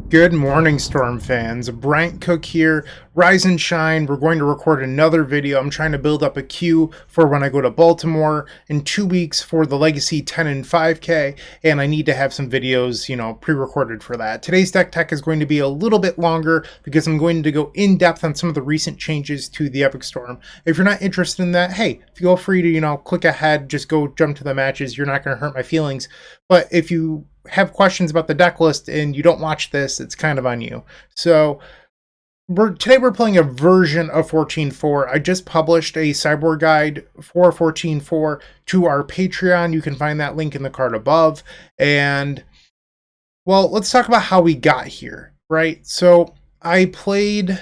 Good morning, Storm fans. Bryant Cook here. Rise and shine. We're going to record another video. I'm trying to build up a queue for when I go to Baltimore in 2 weeks for the Legacy 10 and 5K, and I need to have some videos, pre-recorded for that. Today's deck tech is going to be a little bit longer because I'm going to go in depth on some of the recent changes to the Epic Storm. If you're not interested in that, hey, feel free to, click ahead, just go jump to the matches. You're not going to hurt my feelings. But if you have questions about the deck list and you don't watch this, it's kind of on you. So today we're playing a version of 14.4. I just published a sideboard guide for 14.4 to our Patreon. You can find that link in the card above. And well, let's talk about how we got here, right? So I played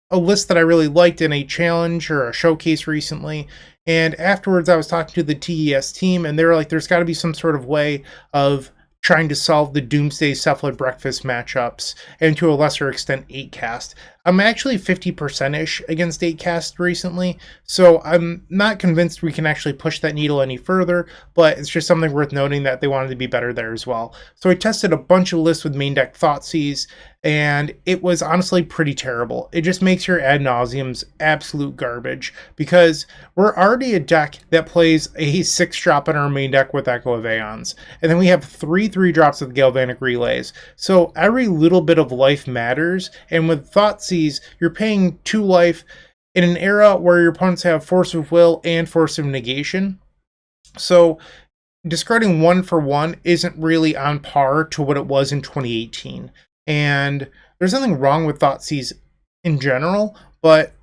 a list that I really liked in a challenge or a showcase recently. And afterwards I was talking to the TES team and they were like, there's got to be some sort of way of trying to solve the Doomsday Cephalid Breakfast matchups, and to a lesser extent 8-cast. I'm actually 50%-ish against 8-cast recently, so I'm not convinced we can actually push that needle any further, but it's just something worth noting that they wanted to be better there as well. So I tested a bunch of lists with main deck Thoughtseize, and it was honestly pretty terrible. It just makes your Ad Nauseams absolute garbage, because we're already a deck that plays a 6-drop in our main deck with Echo of Aeons, and then we have 3/3 with Galvanic Relays. So every little bit of life matters, and with Thoughtseize, you're paying 2 life in an era where your opponents have Force of Will and Force of Negation. So discarding 1 for 1 isn't really on par to what it was in 2018. And there's nothing wrong with Thoughtseize in general, but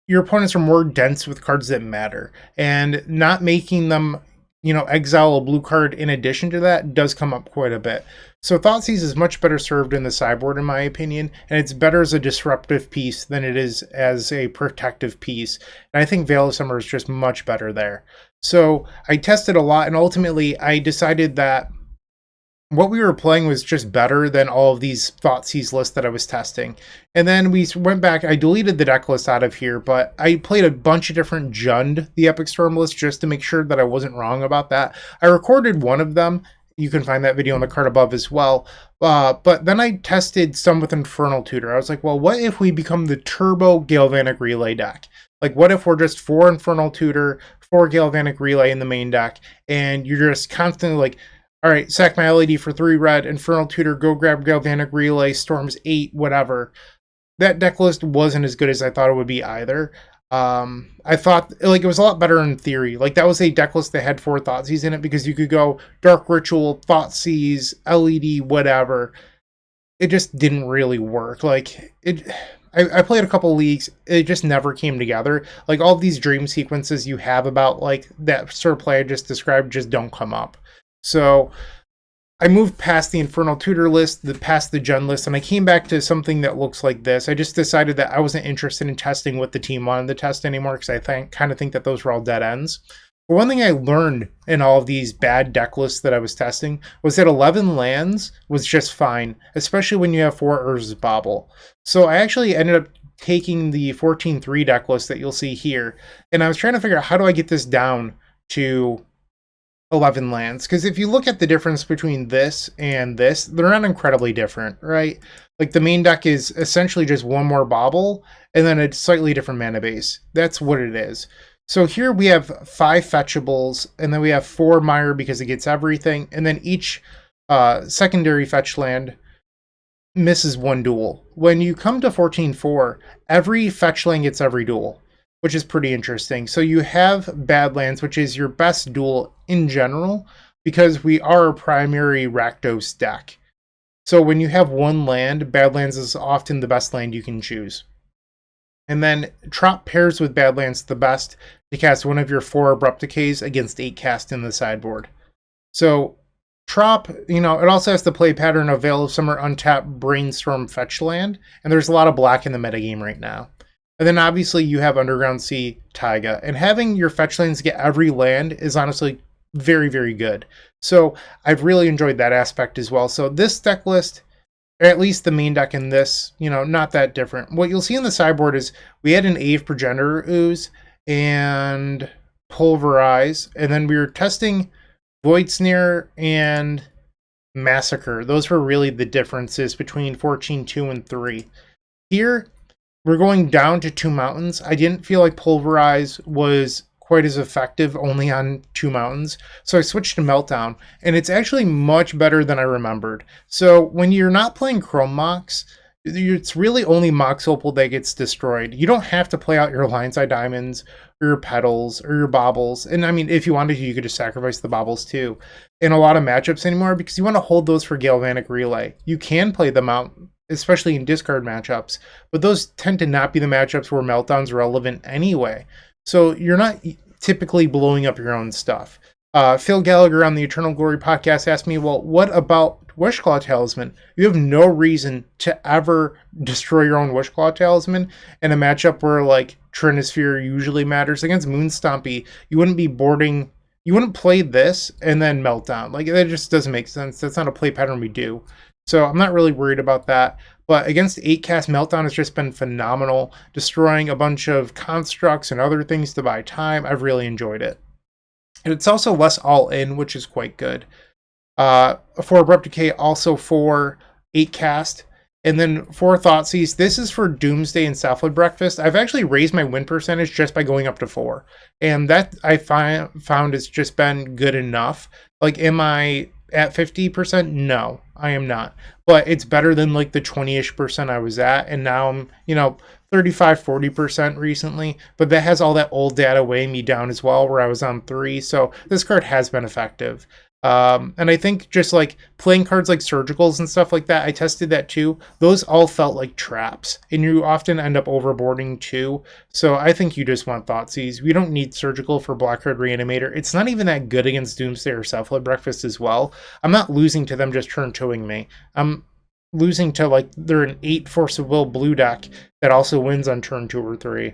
your opponents are more dense with cards that matter. And not making them, exile a blue card in addition to that does come up quite a bit. So Thoughtseize is much better served in the sideboard, in my opinion, and it's better as a disruptive piece than it is as a protective piece. And I think Veil of Summer is just much better there. So I tested a lot, and ultimately I decided that what we were playing was just better than all of these Thoughtseize lists that I was testing. And then we went back, I deleted the deck list out of here, but I played a bunch of different Jund, the Epic Storm list, just to make sure that I wasn't wrong about that. I recorded one of them. You can find that video on the card above as well. But then I tested some with Infernal Tutor. I was like, well, what if we become the Turbo Galvanic Relay deck? Like, what if we're just 4 Infernal Tutor, 4 Galvanic Relay in the main deck, and you're just constantly like, all right, sack my LED for 3 red, Infernal Tutor, go grab Galvanic Relay, Storms 8, whatever. That deck list wasn't as good as I thought it would be either. I thought it was a lot better in theory. Like, that was a deck list that had 4 Thoughtseize in it, because you could go Dark Ritual, Thoughtseize, LED, whatever. It just didn't really work. Like, I played a couple leagues, it just never came together. Like, all of these dream sequences you have about, like, that sort of play I just described just don't come up. So I moved past the Infernal Tutor list, past the Gen list, and I came back to something that looks like this. I just decided that I wasn't interested in testing what the team wanted to test anymore, because I kind of think that those were all dead ends. But one thing I learned in all of these bad deck lists that I was testing was that 11 lands was just fine, especially when you have 4 Urza's Bauble. So I actually ended up taking the 14-3 deck list that you'll see here, and I was trying to figure out, how do I get this down to 11 lands? Because if you look at the difference between this and this, they're not incredibly different, right? Like, the main deck is essentially just 1 more Bauble and then a slightly different mana base. That's what it is. So here we have 5 fetchables, and then we have 4 Mire because it gets everything, and then each secondary fetch land misses 1 duel. When you come to 14-4, every fetch land gets every duel, which is pretty interesting. So you have Badlands, which is your best duel in general, because we are a primary Rakdos deck. So when you have 1 land, Badlands is often the best land you can choose. And then Trop pairs with Badlands the best to cast one of your 4 Abrupt Decays against 8-cast in the sideboard. So Trop, it also has the play pattern of Veil of Summer, untap, Brainstorm, fetch land, and there's a lot of black in the metagame right now. And then obviously you have Underground Sea, Taiga, and having your fetch lands get every land is honestly very, very good. So I've really enjoyed that aspect as well. So this deck list, or at least the main deck in this, not that different. What you'll see in the sideboard is we had an Aeve Progenitor Ooze and Pulverize, and then we were testing Void Snare and Massacre. Those were really the differences between 14.2 and 3. Here, we're going down to 2 mountains. I didn't feel like Pulverize was quite as effective only on 2 mountains, so I switched to Meltdown, and it's actually much better than I remembered. So when you're not playing Chrome Mox, it's really only Mox Opal that gets destroyed. You don't have to play out your Lion's Eye Diamonds or your Petals or your Baubles. And I mean, if you wanted to, you could just sacrifice the Baubles too in a lot of matchups anymore, because you want to hold those for Galvanic Relay. You can play them out, especially in discard matchups, but those tend to not be the matchups where Meltdown's relevant anyway. So you're not typically blowing up your own stuff. Phil Gallagher on the Eternal Glory podcast asked me, well, what about Wishclaw Talisman? You have no reason to ever destroy your own Wishclaw Talisman in a matchup where, like, Trinisphere usually matters. Against Moonstompy, you wouldn't be boarding, you wouldn't play this and then Meltdown. Like, that just doesn't make sense. That's not a play pattern we do. So I'm not really worried about that. But against 8-cast, Meltdown has just been phenomenal, destroying a bunch of constructs and other things to buy time. I've really enjoyed it. And it's also less all-in, which is quite good. For Abrupt Decay, also for 8-cast. And then for Thoughtseize, this is for Doomsday and Sapphire Breakfast. I've actually raised my win percentage just by going up to 4. And that I found has just been good enough. Like, am I at 50%? No, I am not. But it's better than like the 20-ish% I was at. And now I'm, 35-40% recently. But that has all that old data weighing me down as well, where I was on 3. So this card has been effective. And I think just like playing cards like Surgicals and stuff like that, I tested that too. Those all felt like traps, and you often end up overboarding too. So I think you just want Thoughtseize. We don't need Surgical for Blackcard Reanimator. It's not even that good against Doomsday or Self-Led Breakfast as well. I'm not losing to them just turn 2ing me. I'm losing to, like, they're an 8 Force of Will blue deck that also wins on turn 2 or 3.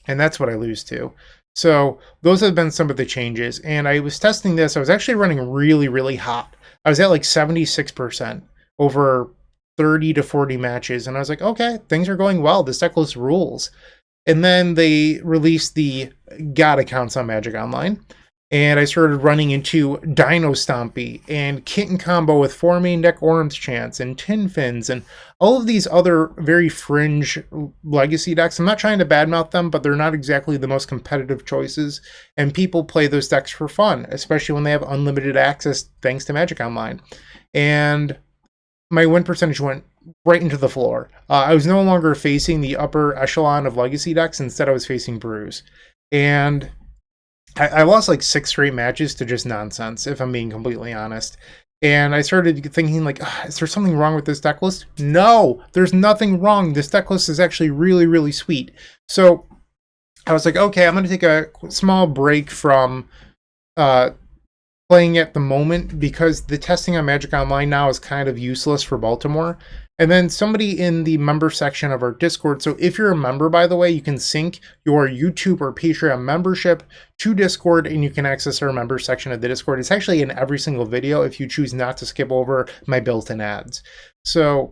And that's what I lose to. So those have been some of the changes, and I was testing this. I was actually running really, really hot. I was at like 76% over 30 to 40 matches, and I was like, okay, things are going well. This deck list rules. And then they released the God accounts on Magic Online, and I started running into Dino Stompy and Kitten Combo with 4 main deck Orange Chance and Tin Fins and all of these other very fringe legacy decks. I'm not trying to badmouth them, but they're not exactly the most competitive choices, and people play those decks for fun, especially when they have unlimited access thanks to Magic Online. And my win percentage went right into the floor. I was no longer facing the upper echelon of legacy decks. Instead, I was facing Brews. And I lost like 6 straight matches to just nonsense, if I'm being completely honest. And I started thinking, like, is there something wrong with this deck list? No, there's nothing wrong. This deck list is actually really, really sweet. So I was like, okay, I'm going to take a small break from playing at the moment, because the testing on Magic Online now is kind of useless for Baltimore. And then somebody in the member section of our Discord, so if you're a member, by the way, you can sync your YouTube or Patreon membership to Discord, and you can access our member section of the Discord. It's actually in every single video if you choose not to skip over my built-in ads. So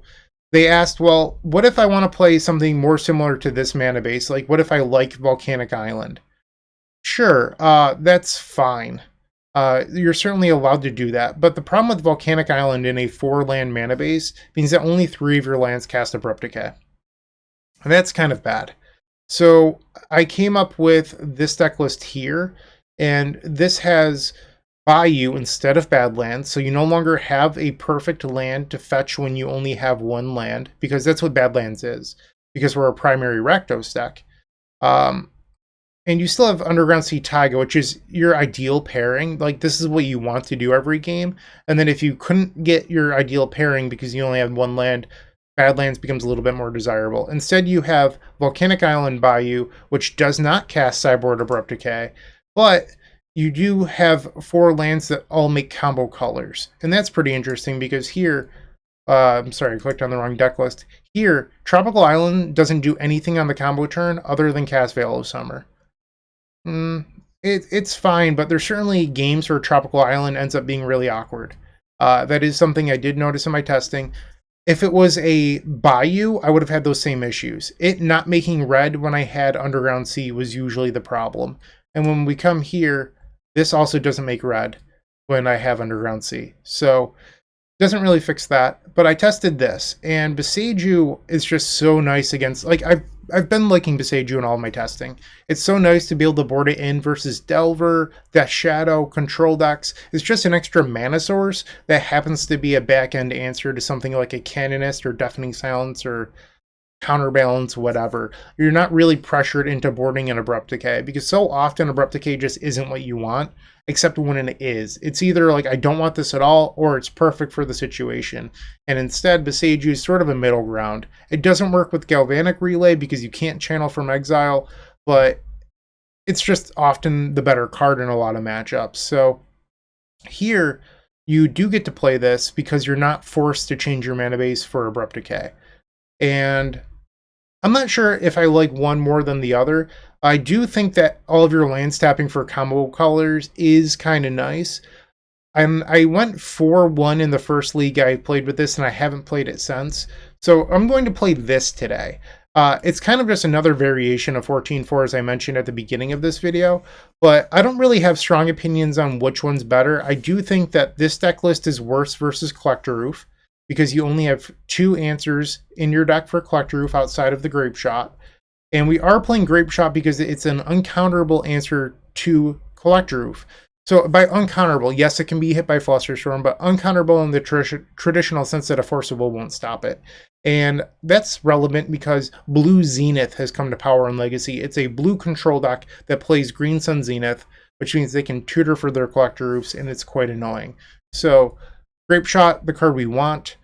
they asked, well, what if I want to play something more similar to this mana base? Like, what if I like Volcanic Island? Sure, that's fine. You're certainly allowed to do that, but the problem with Volcanic Island in a 4-land mana base means that only 3 of your lands cast Abrupt Decay. And that's kind of bad. So I came up with this deck list here, and this has Bayou instead of Badlands, so you no longer have a perfect land to fetch when you only have 1 land, because that's what Badlands is, because we're a primary Rakdos deck. And you still have Underground Sea Taiga, which is your ideal pairing. Like, this is what you want to do every game. And then if you couldn't get your ideal pairing because you only have 1 land, Badlands becomes a little bit more desirable. Instead, you have Volcanic Island Bayou, which does not cast Cyborg Abrupt Decay, but you do have 4 lands that all make combo colors. And that's pretty interesting, because here, I'm sorry, I clicked on the wrong deck list. Here, Tropical Island doesn't do anything on the combo turn other than cast Veil of Summer. It's fine, but there's certainly games where Tropical Island ends up being really awkward. That is something I did notice in my testing. If it was a Bayou, I would have had those same issues. It not making red when I had Underground Sea was usually the problem. And when we come here, this also doesn't make red when I have Underground Sea. So Doesn't really fix that, but I tested this, and Boseiju is just so nice against, like, I've been liking Boseiju in all my testing. It's so nice to be able to board it in versus Delver, Death Shadow, Control decks. It's just an extra mana source that happens to be a back-end answer to something like a Canonist or Deafening Silence or Counterbalance, whatever. You're not really pressured into boarding an Abrupt Decay, because so often Abrupt Decay just isn't what you want, except when it is. It's either like, I don't want this at all, or it's perfect for the situation. And instead, Boseiju is sort of a middle ground. It doesn't work with Galvanic Relay because you can't channel from exile, but it's just often the better card in a lot of matchups. So here, you do get to play this because you're not forced to change your mana base for Abrupt Decay. And I'm not sure if I like one more than the other. I do think that all of your lands tapping for combo colors is kind of nice. I went 4-1 in the first league I played with this, and I haven't played it since. So I'm going to play this today. It's kind of just another variation of 14.4, as I mentioned at the beginning of this video, but I don't really have strong opinions on which one's better. I do think that this deck list is worse versus Collector Roof, because you only have 2 answers in your deck for Collector Roof outside of the Grapeshot. And we are playing Grapeshot because it's an uncounterable answer to Collector Roof. So by uncounterable, yes, it can be hit by Flusterstorm, but uncounterable in the traditional sense that a Forcible won't stop it. And that's relevant because Blue Zenith has come to power in Legacy. It's a blue control deck that plays Green Sun Zenith, which means they can tutor for their Collector Roofs, and it's quite annoying. So Grapeshot, the card we want.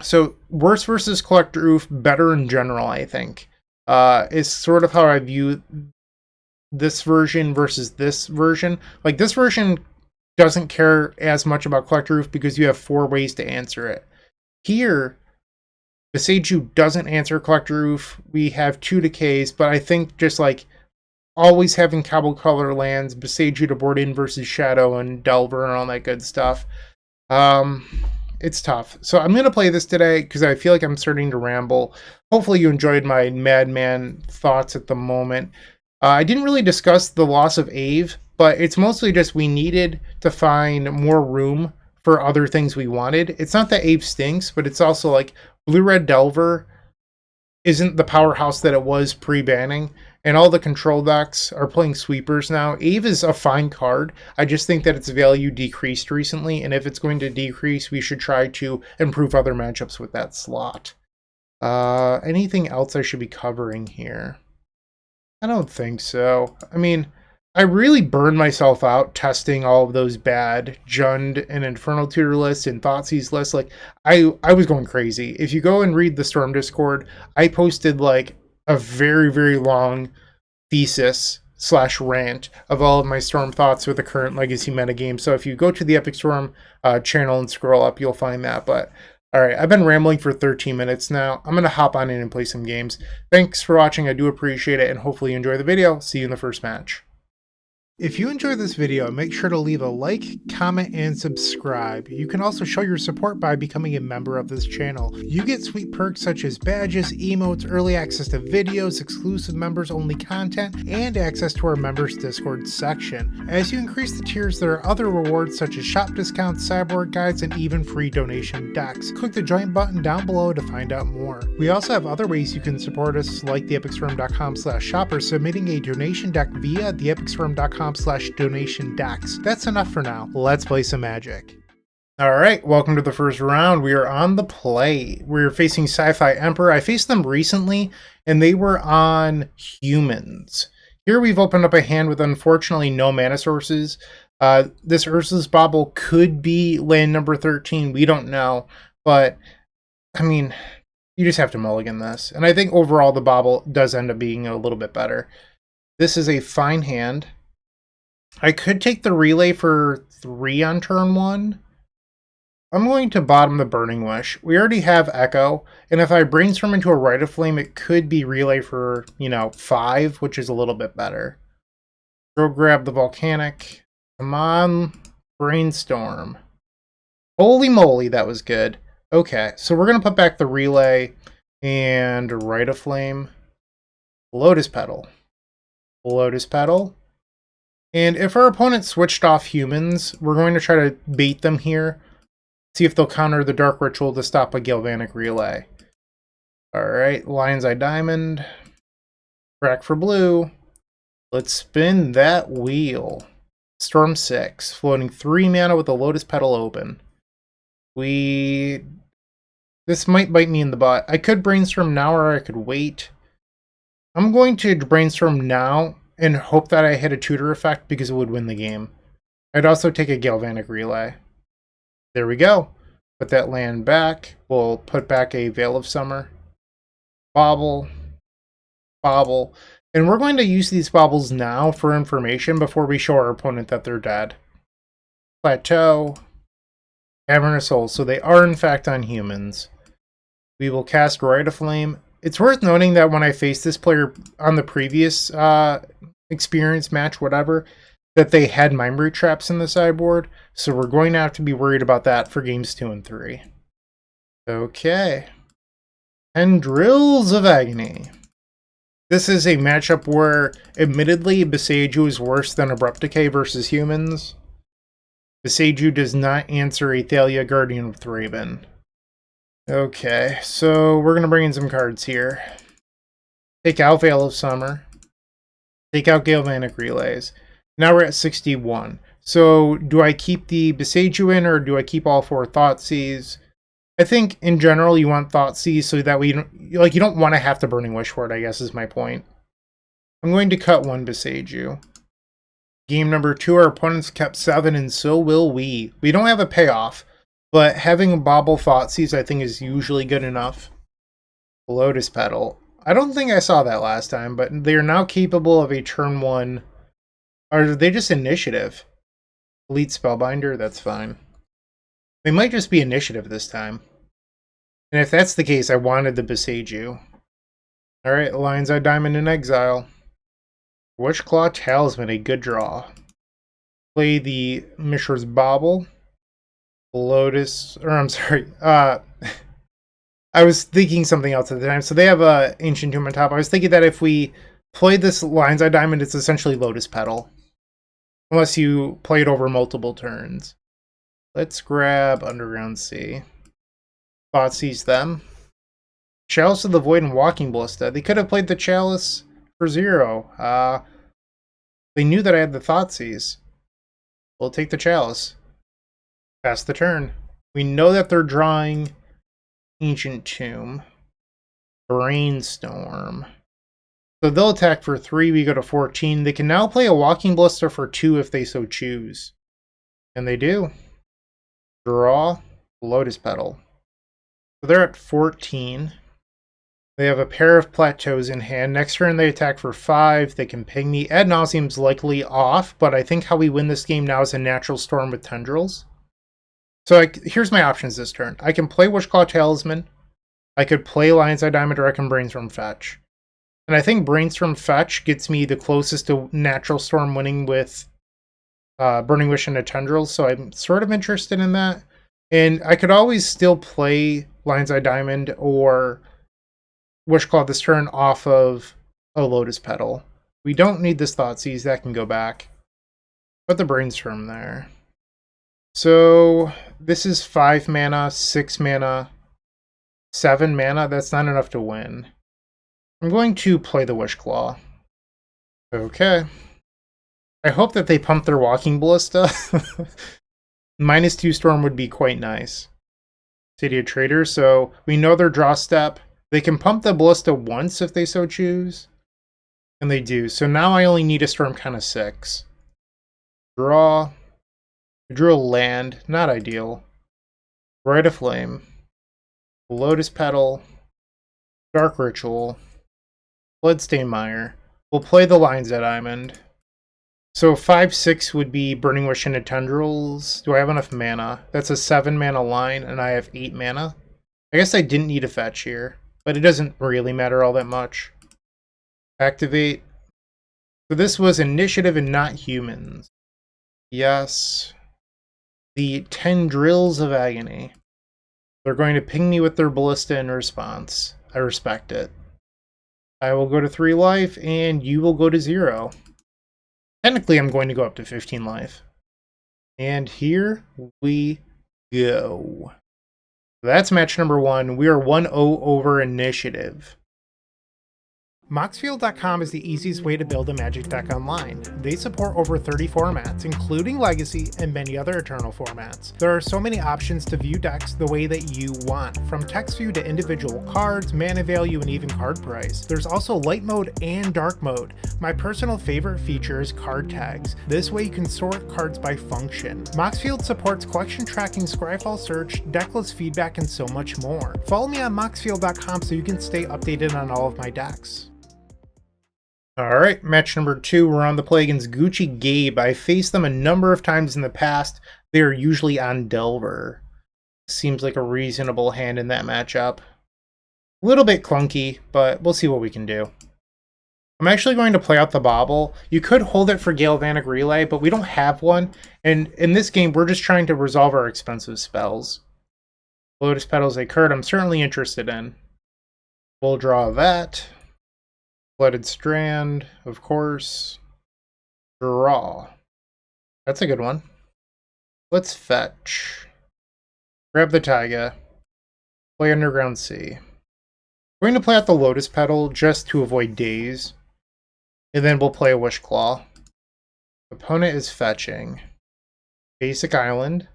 So worse versus Collector Roof, better in general, I think, is sort of how I view this version versus this version. Like, this version doesn't care as much about Collector Roof because you have 4 ways to answer it. Here, Boseiju doesn't answer Collector Roof. We have 2 decays, but I think just like always having Cobble Color lands, Boseiju to board in versus Shadow and Delver and all that good stuff. It's tough. So I'm going to play this today because I feel like I'm starting to ramble. Hopefully you enjoyed my madman thoughts at the moment. I didn't really discuss the loss of Aeve, but it's mostly just we needed to find more room for other things we wanted. It's not that Aeve stinks, but it's also like Blue-Red Delver isn't the powerhouse that it was pre-banning, and all the control decks are playing sweepers now. Aeve is a fine card. I just think that its value decreased recently, and if it's going to decrease, we should try to improve other matchups with that slot. Anything else I should be covering here? I don't think so. I mean, I really burned myself out testing all of those bad Jund and Infernal Tutor lists and Thoughtseize lists. Like, I was going crazy. If you go and read the Storm Discord, I posted like a very, very long thesis / rant of all of my Storm thoughts with the current Legacy metagame. So if you go to the Epic Storm channel and scroll up, you'll find that. But all right, I've been rambling for 13 minutes now. I'm going to hop on in and play some games. Thanks for watching. I do appreciate it, and hopefully you enjoy the video. See you in the first match. If you enjoyed this video, make sure to leave a like, comment, and subscribe. You can also show your support by becoming a member of this channel. You get sweet perks such as badges, emotes, early access to videos, exclusive members-only content, and access to our members Discord section. As you increase the tiers, there are other rewards such as shop discounts, sideboard guides, and even free donation decks. Click the join button down below to find out more. We also have other ways you can support us, like the epicstorm.com/shop or submitting a donation deck via the epicstorm.com/donation decks. That's enough for now. Let's play some Magic. Alright, welcome to the first round. We are on the play. We're facing Sci-Fi Emperor. I faced them recently, and they were on humans. Here we've opened up a hand with unfortunately no mana sources. This Urza's Bauble could be land number 13. We don't know. But, I mean, you just have to mulligan this. And I think overall the Bauble does end up being a little bit better. This is a fine hand. I could take the Relay for 3 on turn 1. I'm going to bottom the Burning Wish. We already have Echo, and if I brainstorm into a Rite of Flame, it could be Relay for, 5, which is a little bit better. Go grab the Volcanic. Come on, Brainstorm. Holy moly, that was good. Okay, so we're going to put back the Relay and Rite of Flame. Lotus Petal. Lotus Petal. And if our opponent switched off humans, we're going to try to bait them here. See if they'll counter the Dark Ritual to stop a Galvanic Relay. Alright, Lion's Eye Diamond. Crack for blue. Let's spin that wheel. Storm 6, floating 3 mana with a Lotus Petal open. This might bite me in the butt. I could brainstorm now or I could wait. I'm going to brainstorm now and hope that I hit a tutor effect because it would win the game. I'd also take a Galvanic Relay. There we go. Put that land back. We'll put back a Veil of Summer. Bauble. Bauble. And we're going to use these baubles now for information before we show our opponent that they're dead. Plateau. Cavernous Soul. So they are in fact on humans. We will cast Rite of Flame. It's worth noting that when I faced this player on the previous experience match, whatever, that they had memory traps in the sideboard. So we're going to have to be worried about that for games 2 and 3. Okay. Tendrils of Agony. This is a matchup where, admittedly, Boseiju is worse than Abrupt Decay versus humans. Boseiju does not answer Athalia, Guardian of Thraben. Okay, so we're going to bring in some cards here. Take out Veil of Summer. Take out Galvanic Relays. Now we're at 61. So do I keep the Boseiju in or do I keep all 4 Thoughtseize? I think in general you want Thoughtseize so that you don't want to have to Burning Wish for it, I guess is my point. I'm going to cut 1 Boseiju. Game number 2, our opponents kept 7 and so will we. We don't have a payoff, but having a Bauble Thoughtseize I think is usually good enough. Lotus Petal. I don't think I saw that last time, but they are now capable of a turn 1. Or are they just initiative? Elite Spellbinder, that's fine. They might just be initiative this time. And if that's the case, I wanted the Boseiju. Alright, Lion's Eye Diamond in exile. Witchclaw Talisman, a good draw. Play the Mishra's Bauble. Lotus, or I'm sorry, I was thinking something else at the time. So they have a Ancient Tomb on top. I was thinking that if we play this Lion's Eye Diamond, it's essentially Lotus Petal. Unless you play it over multiple turns. Let's grab Underground Sea. Thoughtseize them. Chalice of the Void and Walking Ballista. They could have played the Chalice for 0. They knew that I had the Thoughtseize. We'll take the Chalice. Pass the turn. We know that they're drawing Ancient Tomb. Brainstorm. So they'll attack for 3, we go to 14. They can now play a Walking Ballista for 2 if they so choose. And they do. Draw, Lotus Petal. So they're at 14. They have a pair of Plateaus in hand. Next turn they attack for 5. They can ping me. Ad Nauseam's likely off, but I think how we win this game now is a Natural Storm with Tendrils. So here's my options this turn. I can play Witchclaw Talisman. I could play Lion's Eye Diamond, or I can Brainstorm Fetch. And I think Brainstorm Fetch gets me the closest to Natural Storm winning with Burning Wish and a Tendrils, so I'm sort of interested in that. And I could always still play Lion's Eye Diamond or Wishclaw this turn off of a Lotus Petal. We don't need this Thoughtseize, that can go back. Put the Brainstorm there. So this is 5 mana, 6 mana, 7 mana. That's not enough to win. I'm going to play the Wishclaw. Okay. I hope that they pump their Walking Ballista. -2 Storm would be quite nice. City of Traders, so we know their draw step. They can pump the Ballista once if they so choose. And they do. So now I only need a Storm count of 6. Draw. I drew a land. Not ideal. Rite of Flame. Lotus Petal. Dark Ritual. Bloodstained Mire. We'll play the Lion's Eye Diamond. So 5/6 would be Burning Wish into Tendrils. Do I have enough mana? That's a 7 mana line, and I have 8 mana. I guess I didn't need a fetch here, but it doesn't really matter all that much. Activate. So this was initiative and not humans. Yes. The Tendrils of Agony. They're going to ping me with their Ballista in response. I respect it. I will go to 3 life, and you will go to 0. Technically, I'm going to go up to 15 life. And here we go. That's match number 1. We are 1-0 over initiative. Moxfield.com is the easiest way to build a Magic deck online. They support over 30 formats, including Legacy and many other Eternal formats. There are so many options to view decks the way that you want, from text view to individual cards, mana value, and even card price. There's also light mode and dark mode. My personal favorite feature is card tags. This way you can sort cards by function. Moxfield supports collection tracking, Scryfall search, decklist feedback, and so much more. Follow me on Moxfield.com so you can stay updated on all of my decks. Alright, match number 2, we're on the play against Gucci Gabe. I faced them a number of times in the past. They are usually on Delver. Seems like a reasonable hand in that matchup. A little bit clunky, but we'll see what we can do. I'm actually going to play out the Bauble. You could hold it for Galvanic Relay, but we don't have one. And in this game, we're just trying to resolve our expensive spells. Lotus Petal's a card I'm certainly interested in. We'll draw that. Flooded Strand, of course. Draw. That's a good one. Let's fetch. Grab the Taiga. Play Underground Sea. We're going to play out the Lotus Petal just to avoid daze. And then we'll play a Wish Claw. Opponent is fetching. Basic Island.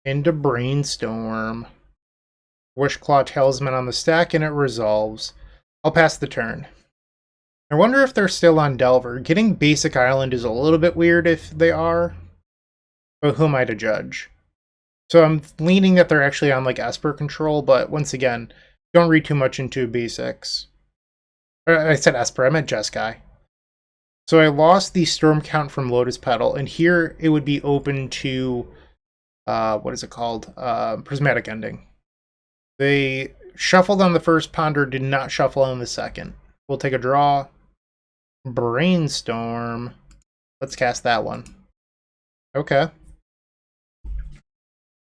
Into Brainstorm. Wish Claw Talisman on the stack and it resolves. I'll pass the turn. I wonder if they're still on Delver. Getting Basic Island is a little bit weird if they are. But who am I to judge? So I'm leaning that they're actually on like Esper control, but once again, don't read too much into basics. I said Esper, I meant Jeskai. So I lost the Storm count from Lotus Petal, and here it would be open to, what is it called? Prismatic Ending. They shuffled on the first ponder, did not shuffle on the second. We'll take a draw. Brainstorm. Let's cast that one. Okay.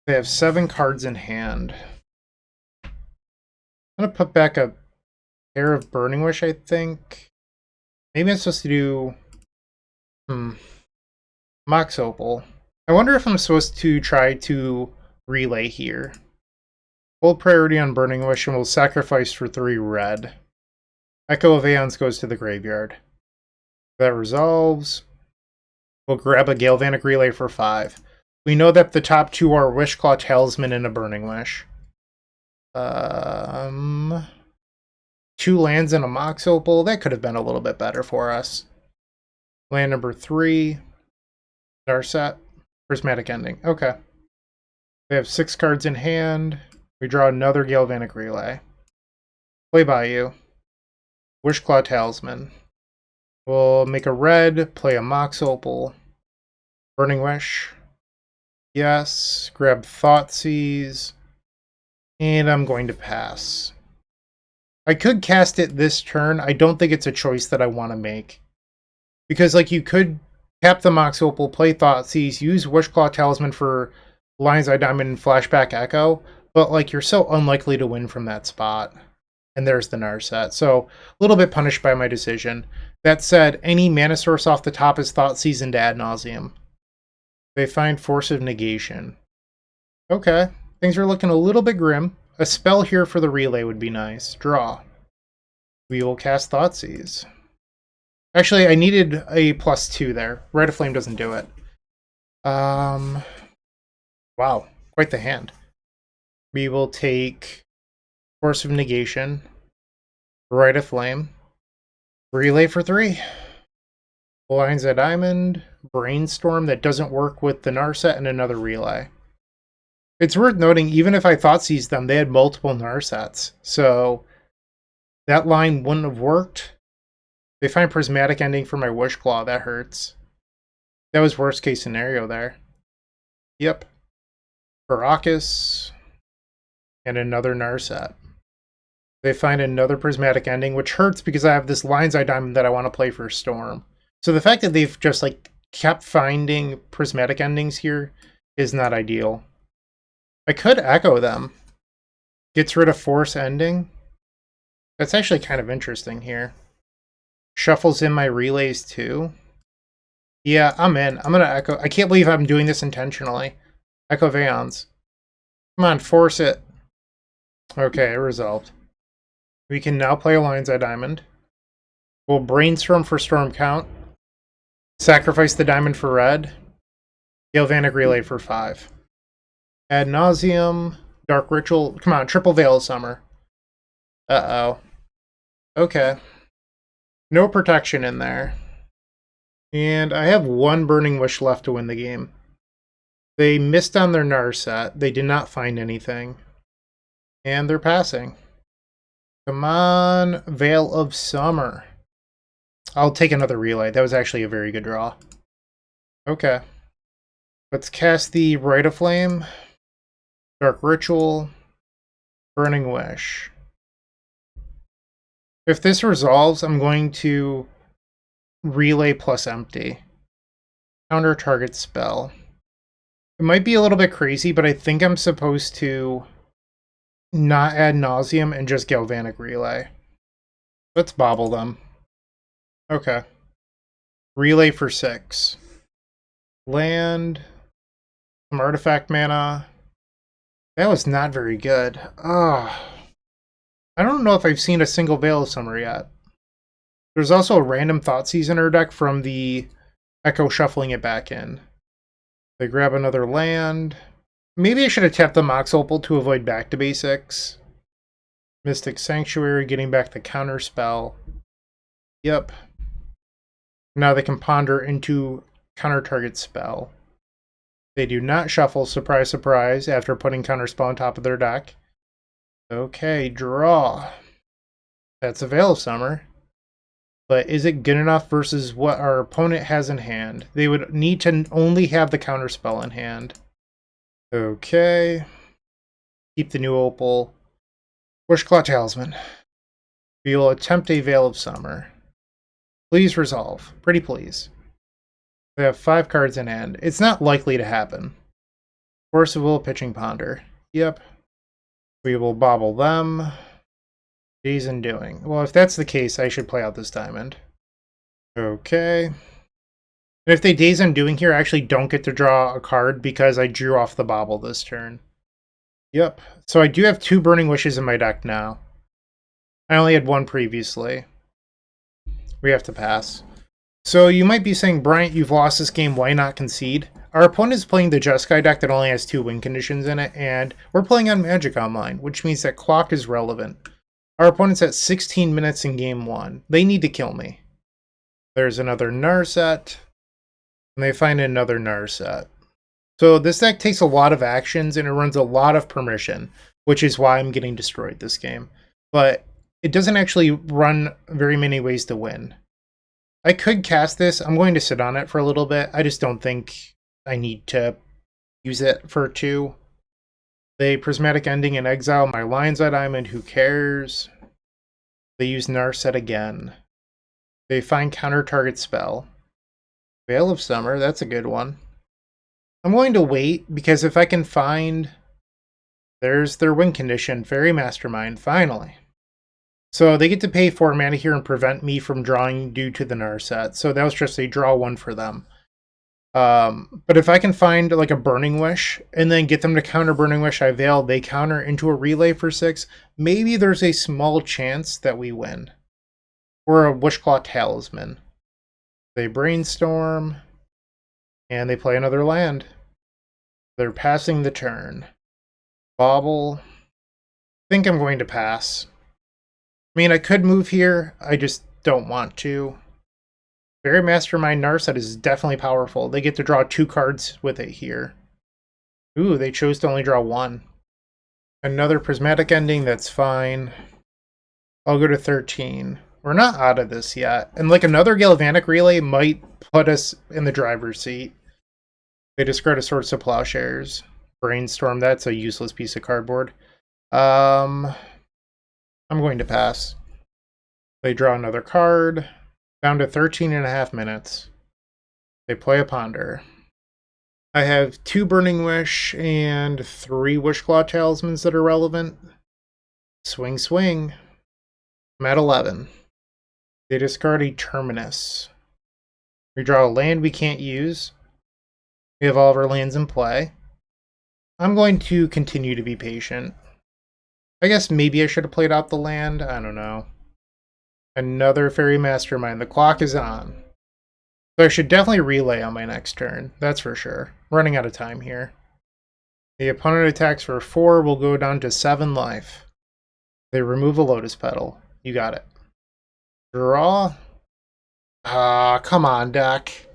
They have 7 cards in hand. I'm going to put back a pair of Burning Wish, I think. Maybe I'm supposed to do... Mox Opal. I wonder if I'm supposed to try to relay here. Full priority on Burning Wish and we'll sacrifice for 3 red. Echo of Aeons goes to the graveyard. That resolves. We'll grab a Galvanic Relay for 5. We know that the top 2 are Wishclaw Talisman and a Burning Wish. 2 lands and a Mox Opal. That could have been a little bit better for us. Land number 3. Narset. Prismatic Ending. Okay. We have 6 cards in hand. We draw another Galvanic Relay. Play Bayou. Wishclaw Talisman. We'll make a red, play a Mox Opal. Burning Wish. Yes. Grab Thoughtseize. And I'm going to pass. I could cast it this turn. I don't think it's a choice that I want to make. Because, like, you could tap the Mox Opal, play Thoughtseize, use Wishclaw Talisman for Lion's Eye Diamond and Flashback Echo, but, like, you're so unlikely to win from that spot. And there's the Narset. So, a little bit punished by my decision. That said, any mana source off the top is Thoughtseize into Ad Nauseam. They find Force of Negation. Okay. Things are looking a little bit grim. A spell here for the relay would be nice. Draw. We will cast Thoughtseize. Actually, I needed a +2 there. Rite of Flame doesn't do it. Wow. Quite the hand. We will take Force of Negation. Rite of Flame. Relay for 3. Lion's Eye Diamond. Brainstorm that doesn't work with the Narset and another relay. It's worth noting, even if I Thoughtseize them, they had multiple Narsets. So that line wouldn't have worked. They find Prismatic Ending for my Wishclaw. That hurts. That was worst case scenario there. Yep. Baracus. And another Narset. They find another Prismatic Ending, which hurts because I have this Lion's Eye Diamond that I want to play for Storm. So the fact that they've just like kept finding Prismatic Endings here is not ideal. I could echo them. Gets rid of Force Ending. That's actually kind of interesting here. Shuffles in my relays too. Yeah, I'm in. I'm gonna Echo. I can't believe I'm doing this intentionally. Echo of Aeons. Come on, force it. Okay, resolved. We can now play a Lion's Eye Diamond. We'll brainstorm for Storm Count. Sacrifice the diamond for red. Galvanic Relay for 5. Ad Nauseam. Dark Ritual. Come on, triple Veil of Summer. Uh-oh. Okay. No protection in there. And I have one Burning Wish left to win the game. They missed on their Narset. They did not find anything. And they're passing. Come on, Veil of Summer. I'll take another Relay. That was actually a very good draw. Okay. Let's cast the Rite of Flame. Dark Ritual. Burning Wish. If this resolves, I'm going to Relay plus empty. Counter target spell. It might be a little bit crazy, but I think I'm supposed to not Ad Nauseam and just Galvanic Relay. Let's Bauble them. Okay. Relay for 6. Land. Some artifact mana. That was not very good. I don't know if I've seen a single Veil of Summer yet. There's also a random Thoughtseize in our deck from the Echo shuffling it back in. They grab another land. Maybe I should have tapped the Mox Opal to avoid back to basics. Mystic Sanctuary, getting back the counter spell. Yep. Now they can ponder into counter target spell. They do not shuffle, surprise, surprise, after putting counter spell on top of their deck. Okay, draw. That's a Veil of Summer. But is it good enough versus what our opponent has in hand? They would need to only have the counter spell in hand. Okay. Keep the new Opal. Wishclaw Talisman. We will attempt a Veil of Summer. Please resolve. Pretty please. We have 5 cards in hand. It's not likely to happen. Force of Will, Pitching Ponder. Yep. We will Bauble them. Days in Doing. Well, if that's the case, I should play out this diamond. Okay. And if they Days Undoing here, I actually don't get to draw a card because I drew off the Bauble this turn. Yep. So I do have 2 Burning Wishes in my deck now. I only had 1 previously. We have to pass. So you might be saying, Bryant, you've lost this game, why not concede? Our opponent is playing the Jeskai deck that only has 2 win conditions in it, and we're playing on Magic Online, which means that clock is relevant. Our opponent's at 16 minutes in game 1. They need to kill me. There's another Narset, and they find another Narset. So this deck takes a lot of actions, and it runs a lot of permission, which is why I'm getting destroyed this game. But it doesn't actually run very many ways to win. I could cast this. I'm going to sit on it for a little bit. I just don't think I need to use it for 2. They Prismatic Ending and exile my Lion's Eye Diamond. Who cares? They use Narset again. They find counter target spell. Veil of Summer. That's a good one. I'm going to wait because if I can find... There's their win condition. Fairy Mastermind. Finally. So they get to pay 4 mana here and prevent me from drawing due to the Narset. So that was just a draw 1 for them. But if I can find like a Burning Wish and then get them to counter Burning Wish, I Veil, they counter into a Relay for 6, maybe there's a small chance that we win. Or a Wishclaw Talisman. They Brainstorm, and they play another land. They're passing the turn. Bauble. I think I'm going to pass. I mean, I could move here, I just don't want to. Fairy Mastermind Narset is definitely powerful. They get to draw 2 cards with it here. Ooh, they chose to only draw 1. Another Prismatic Ending, that's fine. I'll go to 13. We're not out of this yet. And like another Galvanic Relay might put us in the driver's seat. They discard a Swords to Plowshares. Brainstorm, that's a useless piece of cardboard. I'm going to pass. They draw another card. Down to 13.5 minutes. They play a Ponder. I have 2 Burning Wish and 3 Wishclaw Talismans that are relevant. Swing, swing. I'm at 11. They discard a Terminus. We draw a land we can't use. We have all of our lands in play. I'm going to continue to be patient. I guess maybe I should have played out the land. I don't know. Another Fairy Mastermind. The clock is on. So I should definitely relay on my next turn. That's for sure. Running out of time here. The opponent attacks for 4. Will go down to 7 life. They remove a Lotus Petal. You got it. Draw. Ah, come on, deck.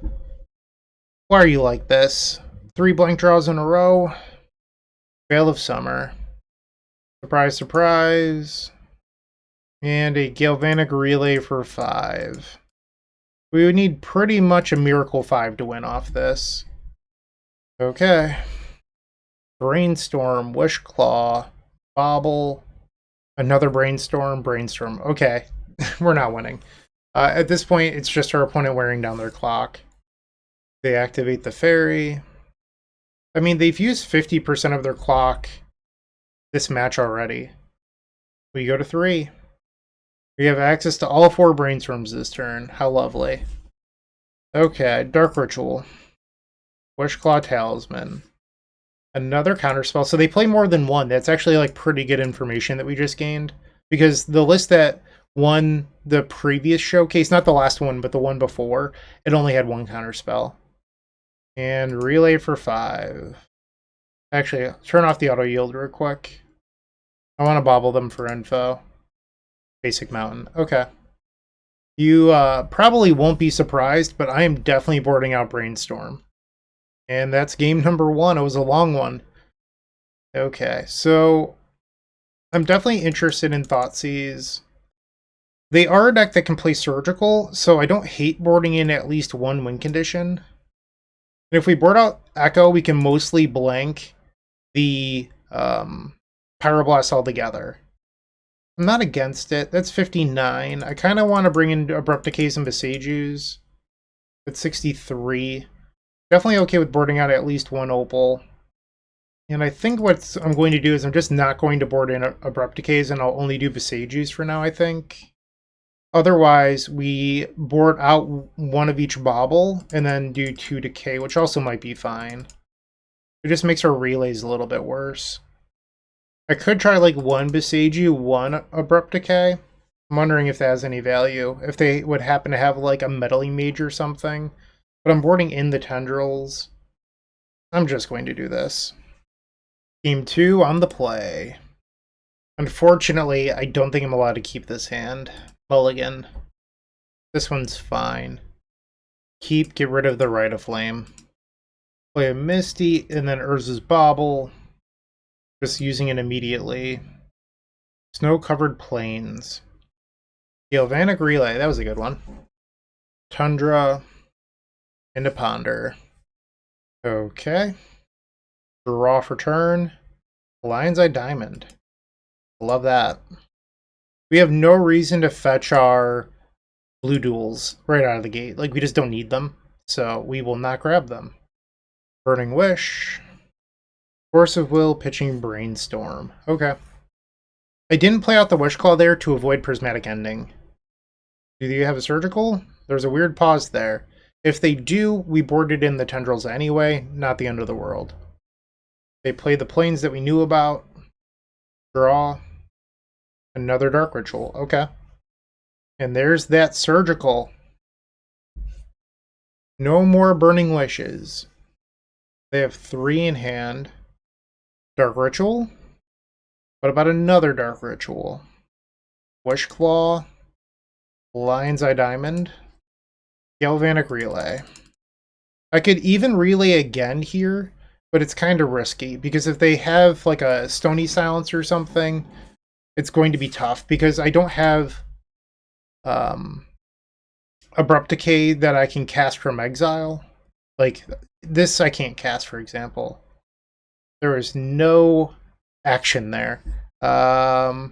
Why are you like this? 3 blank draws in a row. Veil of Summer. Surprise, surprise. And a Galvanic Relay for 5. We would need pretty much a Miracle 5 to win off this. Okay. Brainstorm, Wishclaw, Bauble, another Brainstorm. Okay, we're not winning. At this point, it's just our opponent wearing down their clock. They activate the Fairy. I mean, they've used 50% of their clock this match already. We go to 3. We have access to all 4 Brainstorms this turn. How lovely. Okay, Dark Ritual. Wishclaw Talisman. Another counterspell. So they play more than one. That's actually like pretty good information that we just gained. Because the list that won the previous showcase, not the last one, but the one before, it only had 1 counterspell. And Relay for 5. Actually, turn off the auto yield real quick. I want to bobble them for info. Basic Mountain. Okay. You probably won't be surprised, but I am definitely boarding out Brainstorm. And that's game number 1. It was a long one. Okay, so I'm definitely interested in Thoughtseize. They are a deck that can play Surgical, so I don't hate boarding in at least 1 win condition. And if we board out Echo, we can mostly blank the Pyroblast altogether. I'm not against it. That's 59. I kind of want to bring in Abrupt Decays and Visage Ooze. That's 63. Definitely okay with boarding out at least 1 Opal. And I think what I'm going to do is I'm just not going to board in Abrupt Decays, and I'll only do Visage Ooze for now, I think. Otherwise, we board out 1 of each Bauble, and then do 2 Decay, which also might be fine. It just makes our relays a little bit worse. I could try like 1 Visage Ooze, 1 Abrupt Decay. I'm wondering if that has any value. If they would happen to have like a Meddling Mage or something. But I'm boarding in the Tendrils. I'm just going to do this. Game 2 on the play. Unfortunately, I don't think I'm allowed to keep this hand. Mulligan. This one's fine. Get rid of the Rite of Flame. Play a Misty, and then Urza's Bauble. Just using it immediately. Snow-covered plains. Galvanic Relay, that was a good one. Tundra. And a Ponder. Okay. Draw for turn. Lion's Eye Diamond. Love that. We have no reason to fetch our blue duels right out of the gate. Like, we just don't need them. So we will not grab them. Burning Wish. Force of Will, pitching Brainstorm. Okay. I didn't play out the Wishclaw there to avoid Prismatic Ending. Do you have a Surgical? There's a weird pause there. If they do, we boarded in the Tendrils anyway, not the end of the world. They play the planes that we knew about. Draw. Another Dark Ritual. Okay. And there's that Surgical. No more Burning Wishes. They have 3 in hand. Dark Ritual? What about another Dark Ritual? Wishclaw. Lion's Eye Diamond. Galvanic Relay. I could even relay again here, but it's kind of risky, because if they have like a Stony Silence or something, it's going to be tough, because I don't have Abrupt Decay that I can cast from exile. Like, this I can't cast, for example. There is no action there. Now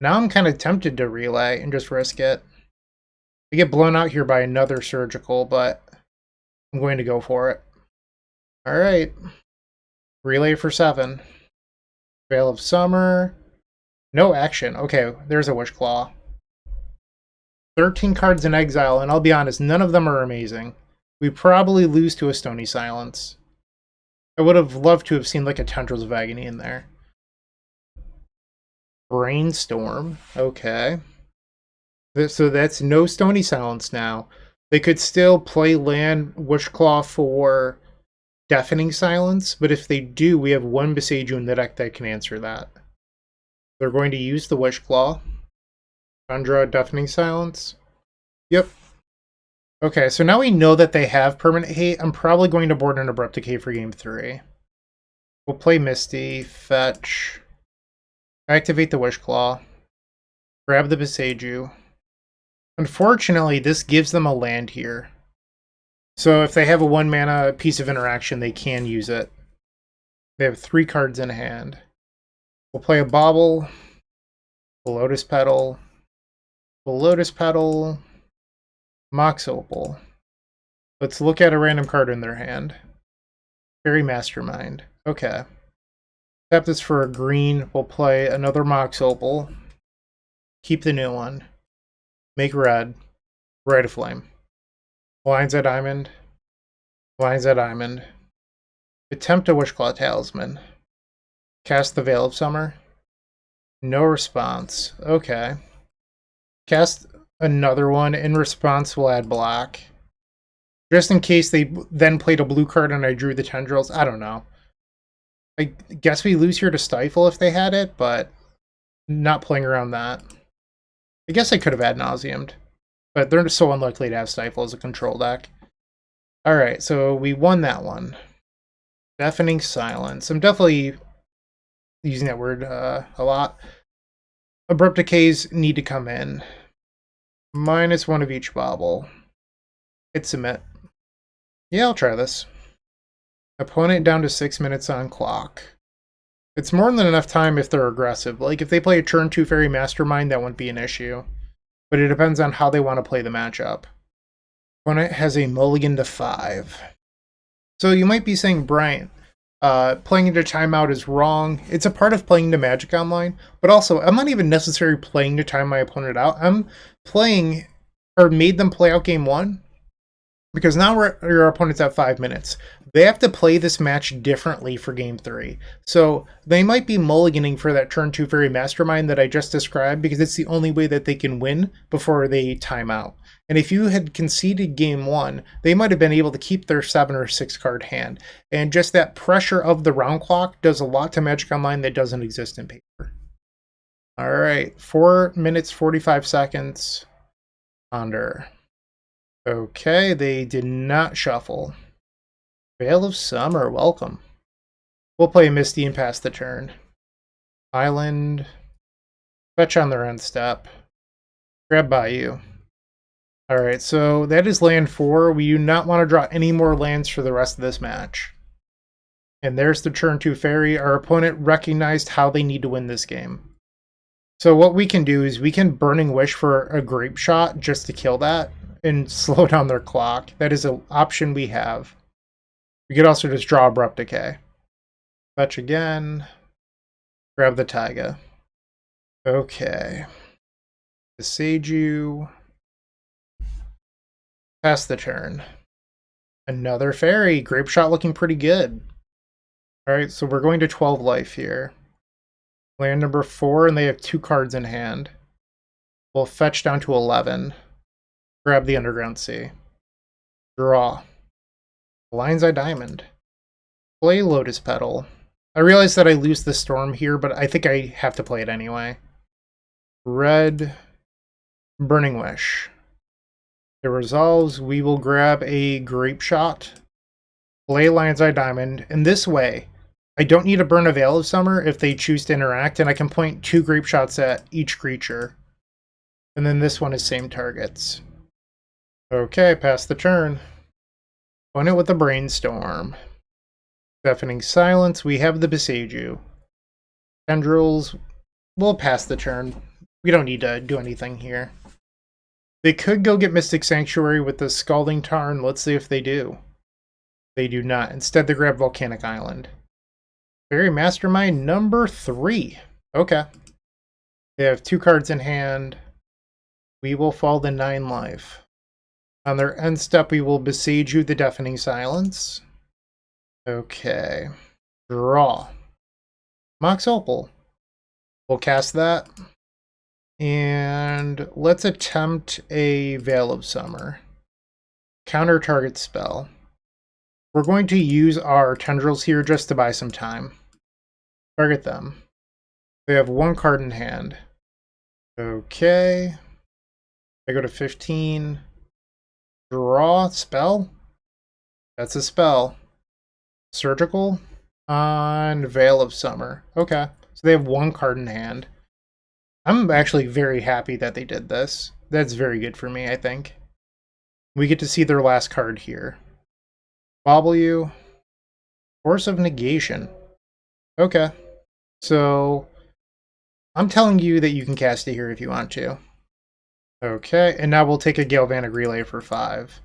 I'm kind of tempted to relay and just risk it. I get blown out here by another Surgical, but I'm going to go for it. Alright. Relay for 7. Veil of Summer. No action. Okay, there's a Wishclaw. 13 cards in exile, and I'll be honest, none of them are amazing. We probably lose to a Stony Silence. I would have loved to have seen like a Tendrils of Agony in there. Brainstorm. Okay. So that's no Stony Silence now. They could still play land Wishclaw for Deafening Silence, but if they do, we have one Boseiju in the deck that can answer that. They're going to use the Wishclaw. Chandra, Deafening Silence. Yep. Okay, so now we know that they have permanent hate. I'm probably going to board an Abrupt Decay for game 3. We'll play Misty, fetch, activate the Wishclaw, grab the Boseiju. Unfortunately, this gives them a land here. So if they have a 1 mana piece of interaction, they can use it. They have 3 cards in hand. We'll play a Bauble, a Lotus Petal, a Lotus Petal, Mox Opal. Let's look at a random card in their hand. Fairy Mastermind. Okay. Tap this for a green. We'll play another Mox Opal. Keep the new one. Make red. Rite of Flame. Lines at Diamond. Lines at Diamond. Attempt a Wishclaw Talisman. Cast the Veil of Summer. No response. Okay. Cast another one. In response, we'll add black. Just in case they then played a blue card and I drew the Tendrils. I don't know. I guess we lose here to Stifle if they had it, but not playing around that. I guess I could have Ad Nauseamed, but they're so unlikely to have Stifle as a control deck. Alright, so we won that one. Deafening Silence. I'm definitely using that word a lot. Abrupt Decays need to come in. -1 of each Bauble. Hit submit. Yeah, I'll try this. Opponent down to 6 minutes on clock. It's more than enough time if they're aggressive. Like, if they play a turn 2 Fairy Mastermind, that wouldn't be an issue. But it depends on how they want to play the matchup. Opponent has a mulligan to 5. So you might be saying, Bryant, playing into timeout is wrong. It's a part of playing the Magic Online. But also, I'm not even necessarily playing to time my opponent out. I'm playing, or made them play out game 1. Because now your opponent's at 5 minutes. They have to play this match differently for game 3. So they might be mulliganing for that turn 2 Fairy Mastermind that I just described because it's the only way that they can win before they time out. And if you had conceded game 1, they might have been able to keep their 7 or 6 card hand. And just that pressure of the round clock does a lot to Magic Online that doesn't exist in paper. Alright, 4 minutes 45 seconds. Ponder. Okay, they did not shuffle. Veil of Summer, welcome. We'll play Misty and pass the turn. Island. Fetch on their end step. Grab Bayou. Alright, so that is land 4. We do not want to draw any more lands for the rest of this match. And there's the turn 2 Fairy. Our opponent recognized how they need to win this game. So what we can do is we can Burning Wish for a Grapeshot just to kill that and slow down their clock. That is an option we have. We could also just draw Abrupt Decay. Fetch again. Grab the Taiga. Okay. Boseiju. Pass the turn. Another Fairy. Grapeshot looking pretty good. Alright, so we're going to 12 life here. Land number 4, and they have 2 cards in hand. We'll fetch down to 11. Grab the Underground Sea. Draw. Lion's Eye Diamond. Play Lotus Petal. I realize that I lose the Storm here, but I think I have to play it anyway. Red. Burning Wish. It resolves. We will grab a Grapeshot. Play Lion's Eye Diamond. In this way, I don't need to burn a Veil of Summer if they choose to interact, and I can point 2 Grapeshots at each creature. And then this one is same targets. Okay, pass the turn. Opponent with the Brainstorm. Deafening Silence. We have the Boseiju. Tendrils. We'll pass the turn. We don't need to do anything here. They could go get Mystic Sanctuary with the Scalding Tarn. Let's see if they do. They do not. Instead, they grab Volcanic Island. Fairy Mastermind number 3. Okay. They have 2 cards in hand. We will fall to 9 life. On their end step, we will Besiege You, the Deafening Silence. Okay. Draw. Mox Opal. We'll cast that. And let's attempt a Veil of Summer. Counter target spell. We're going to use our Tendrils here just to buy some time. Target them. They have one card in hand. Okay. I go to 15. Draw. Spell? That's a spell. Surgical? On Veil of Summer. Okay. So they have one card in hand. I'm actually very happy that they did this. That's very good for me, I think. We get to see their last card here. Bauble you. Force of Negation. Okay. So, I'm telling you that you can cast it here if you want to. Okay, and now we'll take a Galvanic Relay for 5.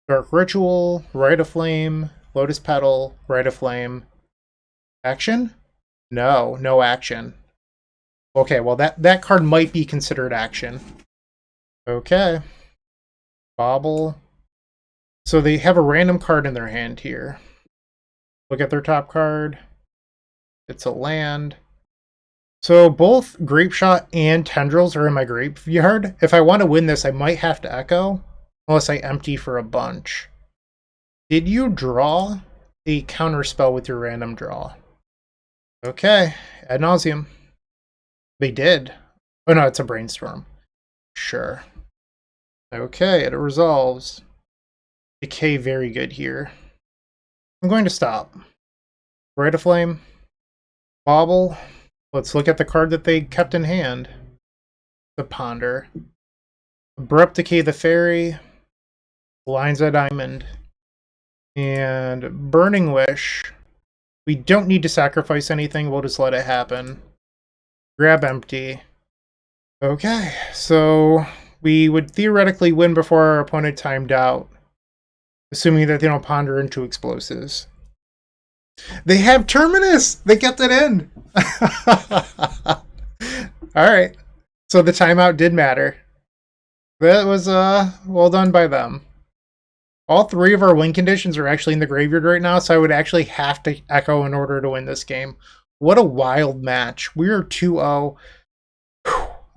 Dark Ritual, Rite of Flame, Lotus Petal, Rite of Flame. Action? No, no action. Okay, well that card might be considered action. Okay. Bauble. So they have a random card in their hand here. Look at their top card. It's a land. So both Grapeshot and Tendrils are in my graveyard. If I want to win this, I might have to Echo, unless I empty for a bunch. Did you draw a counter spell with your random draw? Okay, Ad Nauseam. They did. Oh no, it's a Brainstorm. Sure. Okay, it resolves. Decay very good here. I'm going to stop. Rite of Flame. Bauble. Let's look at the card that they kept in hand. The Ponder. Abrupt Decay the Fairy. Lines of Diamond. And Burning Wish. We don't need to sacrifice anything, we'll just let it happen. Grab Empty. Okay, so we would theoretically win before our opponent timed out, assuming that they don't ponder into explosives. They have Terminus! They kept it in! Alright, so the timeout did matter. That was well done by them. All 3 of our win conditions are actually in the graveyard right now, so I would actually have to Echo in order to win this game. What a wild match. We are 2-0.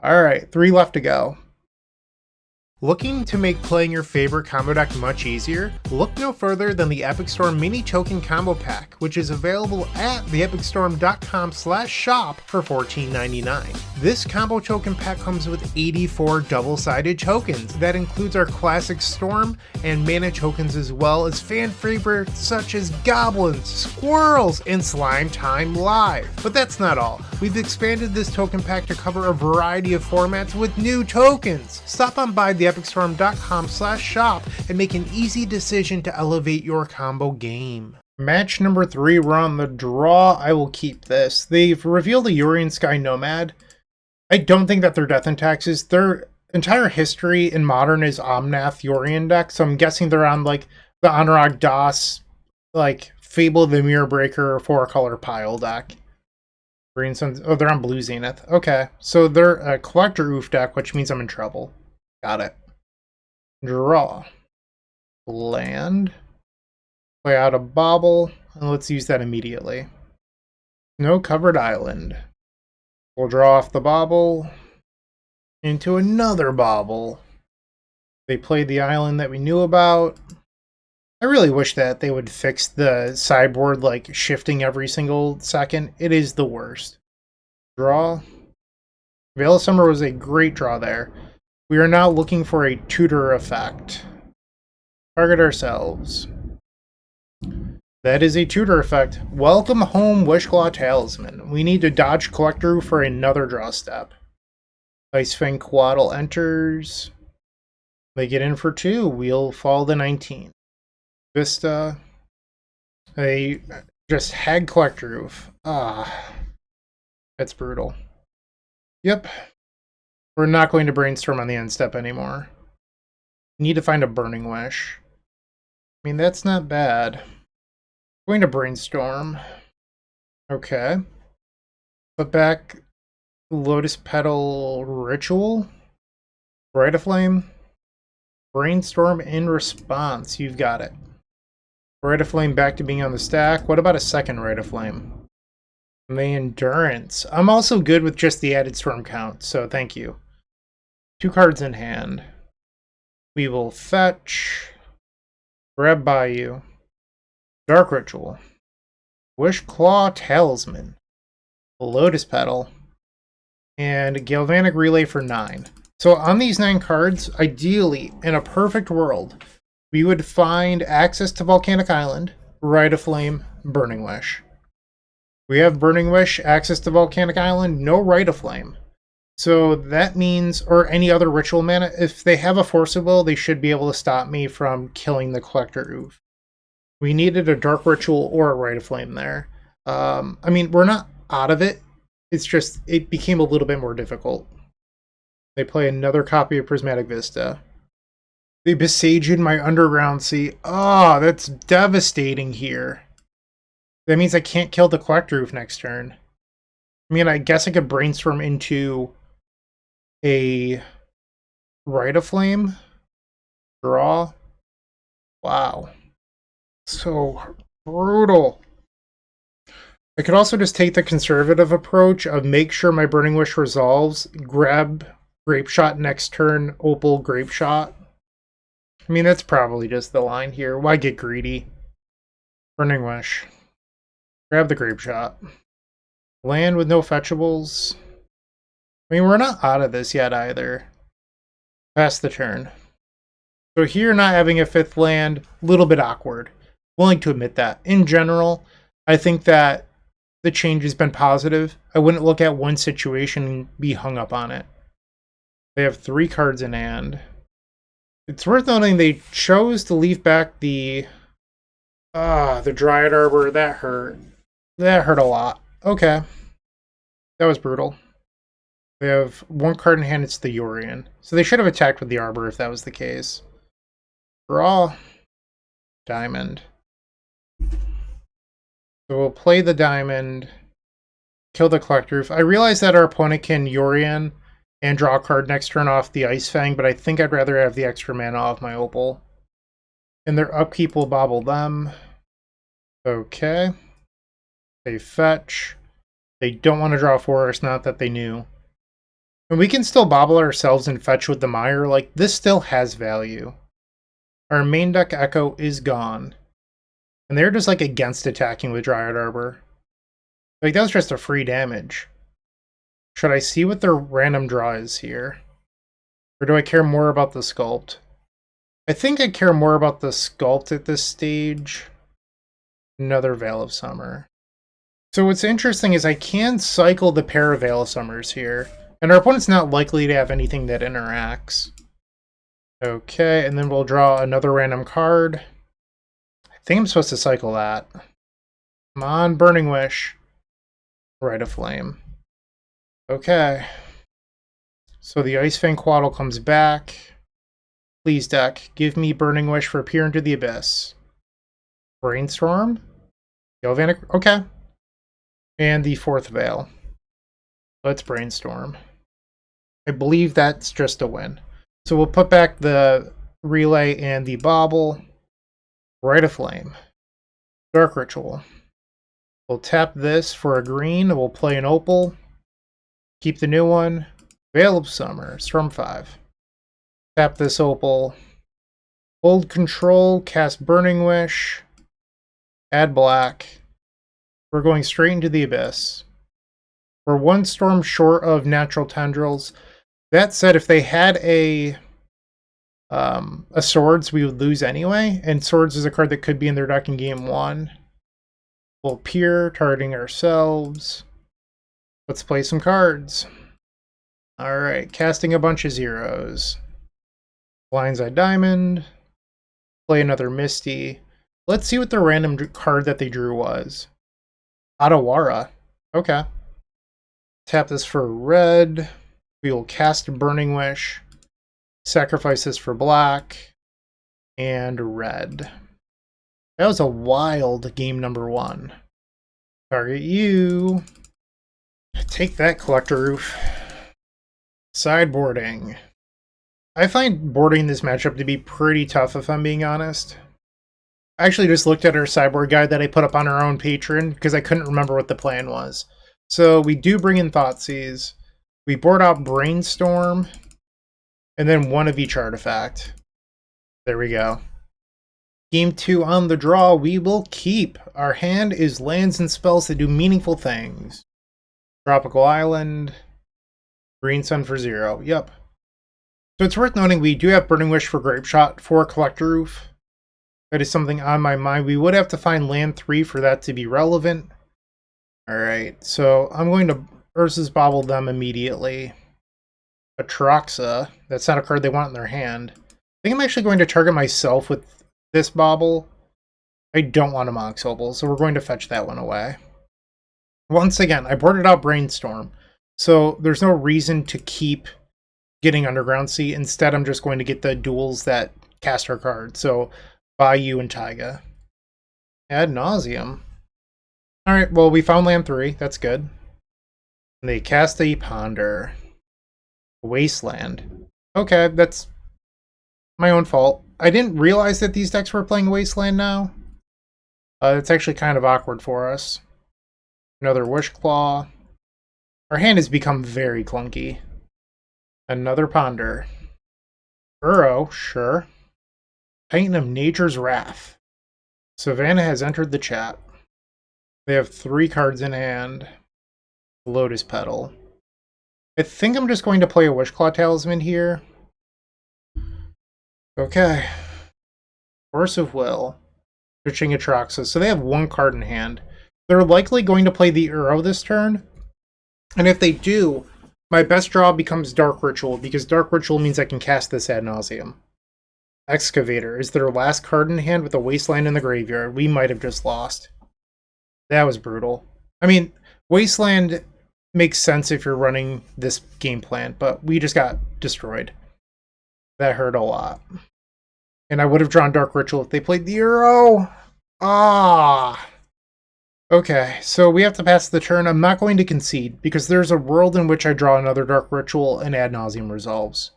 Alright, 3 left to go. Looking to make playing your favorite combo deck much easier? Look no further than the Epic Storm Mini Token Combo Pack, which is available at theepicstorm.com/shop for $14.99. This combo token pack comes with 84 double-sided tokens. That includes our classic Storm and Mana tokens, as well as fan favorites such as Goblins, Squirrels, and Slime Time Live. But that's not all. We've expanded this token pack to cover a variety of formats with new tokens. Stop on by theepicstorm.com/shop and make an easy decision to elevate your combo game. Match number 3, we're on the draw. I will keep this. They've revealed a Urian Sky Nomad. I don't think that they're Death and Taxes. Their entire history in Modern is Omnath Urian deck, so I'm guessing they're on like the Anurag Das, like Fable the Mirror Breaker 4-color pile deck. Green Sun. Oh, they're on Blue Zenith. Okay, so they're a Collector Oof deck, which means I'm in trouble. Got it. Draw. Land. Play out a Bauble, and let's use that immediately. No covered island. We'll draw off the Bauble into another Bauble. They played the island that we knew about. I really wish that they would fix the sideboard, like shifting every single second. It is the worst. Draw. Veil of Summer was a great draw there. We are now looking for a tutor effect. Target ourselves. That is a tutor effect. Welcome home, Wishclaw Talisman. We need to dodge Collector for another draw step. Icefang Quaddle enters. They get in for 2. We'll fall to 19. Vista. They just had Collector Roof. That's brutal. Yep. We're not going to brainstorm on the end step anymore. Need to find a Burning Wish. I mean, that's not bad. Going to brainstorm. Okay. Put back Lotus Petal Ritual. Rite of Flame. Brainstorm in response. You've got it. Rite of Flame back to being on the stack. What about a second Rite of Flame? The Endurance. I'm also good with just the added storm count, so thank you. 2 cards in hand. We will fetch. Grab Bayou. Dark Ritual. Wishclaw Talisman. Lotus Petal. And Galvanic Relay for 9. So on these 9 cards, ideally, in a perfect world, we would find access to Volcanic Island, Rite of Flame, Burning Wish. We have Burning Wish, access to Volcanic Island, no Rite of Flame. So that means, or any other ritual mana, if they have a Force of Will, they should be able to stop me from killing the Collector Ouphe. We needed a Dark Ritual or a Rite of Flame there. I mean, we're not out of it. It's just, it became a little bit more difficult. They play another copy of Prismatic Vista. They besieged my Underground Sea. Oh, that's devastating here. That means I can't kill the Collector Ouphe next turn. I mean, I guess I could brainstorm into a Rite of Flame. Draw. Wow. So brutal. I could also just take the conservative approach of make sure my Burning Wish resolves, grab Grapeshot next turn, Opal Grapeshot. I mean, that's probably just the line here. Why get greedy? Burning Wish. Grab the Grapeshot. Land with no fetchables. I mean, we're not out of this yet either. Pass the turn. So here, not having a 5th land, a little bit awkward. Willing to admit that. In general, I think that the change has been positive. I wouldn't look at one situation and be hung up on it. They have 3 cards in hand. It's worth noting they chose to leave back the Dryad Arbor. That hurt. That hurt a lot. Okay. That was brutal. They have 1 card in hand, it's the Yorion. So they should have attacked with the Arbor if that was the case. Draw. Diamond. So we'll play the Diamond. Kill the Collector Ouphe. I realize that our opponent can Yorion and draw a card next turn off the Ice Fang, but I think I'd rather have the extra mana off my Opal. And their upkeep will Bauble them. Okay. They fetch. They don't want to draw a forest, not that they knew. And we can still Bauble ourselves and fetch with the Mire. Like, this still has value. Our main deck Echo is gone. And they're just, like, against attacking with Dryad Arbor. Like, that was just a free damage. Should I see what their random draw is here? Or do I care more about the Sculpt? I think I care more about the Sculpt at this stage. Another Veil of Summer. So what's interesting is I can cycle the pair of Veil of Summers here. And our opponent's not likely to have anything that interacts. Okay, and then we'll draw another random card. I think I'm supposed to cycle that. Come on, Burning Wish. Rite of Flame. Okay. So the Ice Fang Quaddle comes back. Please, deck, give me Burning Wish for Peer into the Abyss. Brainstorm? Galvanic? Okay. And the 4th Veil. Let's Brainstorm. I believe that's just a win. So we'll put back the Relay and the Bauble. Rite of Flame. Dark Ritual. We'll tap this for a green. We'll play an Opal. Keep the new one. Veil of Summer. Storm 5. Tap this Opal. Hold Control. Cast Burning Wish. Add black. We're going straight into the Abyss. We're 1 storm short of natural Tendrils. That said, if they had a Swords, we would lose anyway. And Swords is a card that could be in their deck in game 1. We'll Peer, targeting ourselves. Let's play some cards. Alright, casting a bunch of zeros. Blind's Eye Diamond. Play another Misty. Let's see what the random card that they drew was. Adawara. Okay. Tap this for red. We will cast Burning Wish. Sacrifice this for black. And red. That was a wild game number 1. Target you. Take that, Collector Ouphe. Sideboarding. I find boarding this matchup to be pretty tough, if I'm being honest. I actually just looked at our sideboard guide that I put up on our own Patreon because I couldn't remember what the plan was. So we do bring in Thoughtseize. We board out Brainstorm. And then one of each artifact. There we go. Game 2 on the draw, we will keep. Our hand is lands and spells that do meaningful things. Tropical Island. Green Sun for 0. Yep. So it's worth noting we do have Burning Wish for Grapeshot for Collector Roof. That is something on my mind. We would have to find land 3 for that to be relevant. Alright, so I'm going to Urza's Bauble them immediately. Atraxa. That's not a card they want in their hand. I think I'm actually going to target myself with this Bauble. I don't want a Mox Opal, so we're going to fetch that one away. Once again, I boarded out Brainstorm, so there's no reason to keep getting Underground Sea. Instead, I'm just going to get the duels that cast our cards. So, Bayou and Taiga. Ad Nauseam. Alright, well, we found land 3. That's good. And they cast a Ponder. Wasteland. Okay, that's my own fault. I didn't realize that these decks were playing Wasteland now. It's actually kind of awkward for us. Another Wishclaw. Our hand has become very clunky. Another Ponder. Burrow, sure. Titan of Nature's Wrath. Savannah has entered the chat. They have 3 cards in hand. Lotus Petal. I think I'm just going to play a Wishclaw Talisman here. Okay. Force of Will. Switching Atraxa. So they have 1 card in hand. They're likely going to play the Uro this turn. And if they do, my best draw becomes Dark Ritual, because Dark Ritual means I can cast this Ad Nauseam. Excavator is their last card in hand with a Wasteland in the graveyard. We might have just lost. That was brutal. I mean, Wasteland makes sense if you're running this game plan, but we just got destroyed. That hurt a lot. And I would have drawn Dark Ritual if they played the Uro. Ah! Okay, so we have to pass the turn. I'm not going to concede, because there's a world in which I draw another Dark Ritual and Ad Nauseam resolves.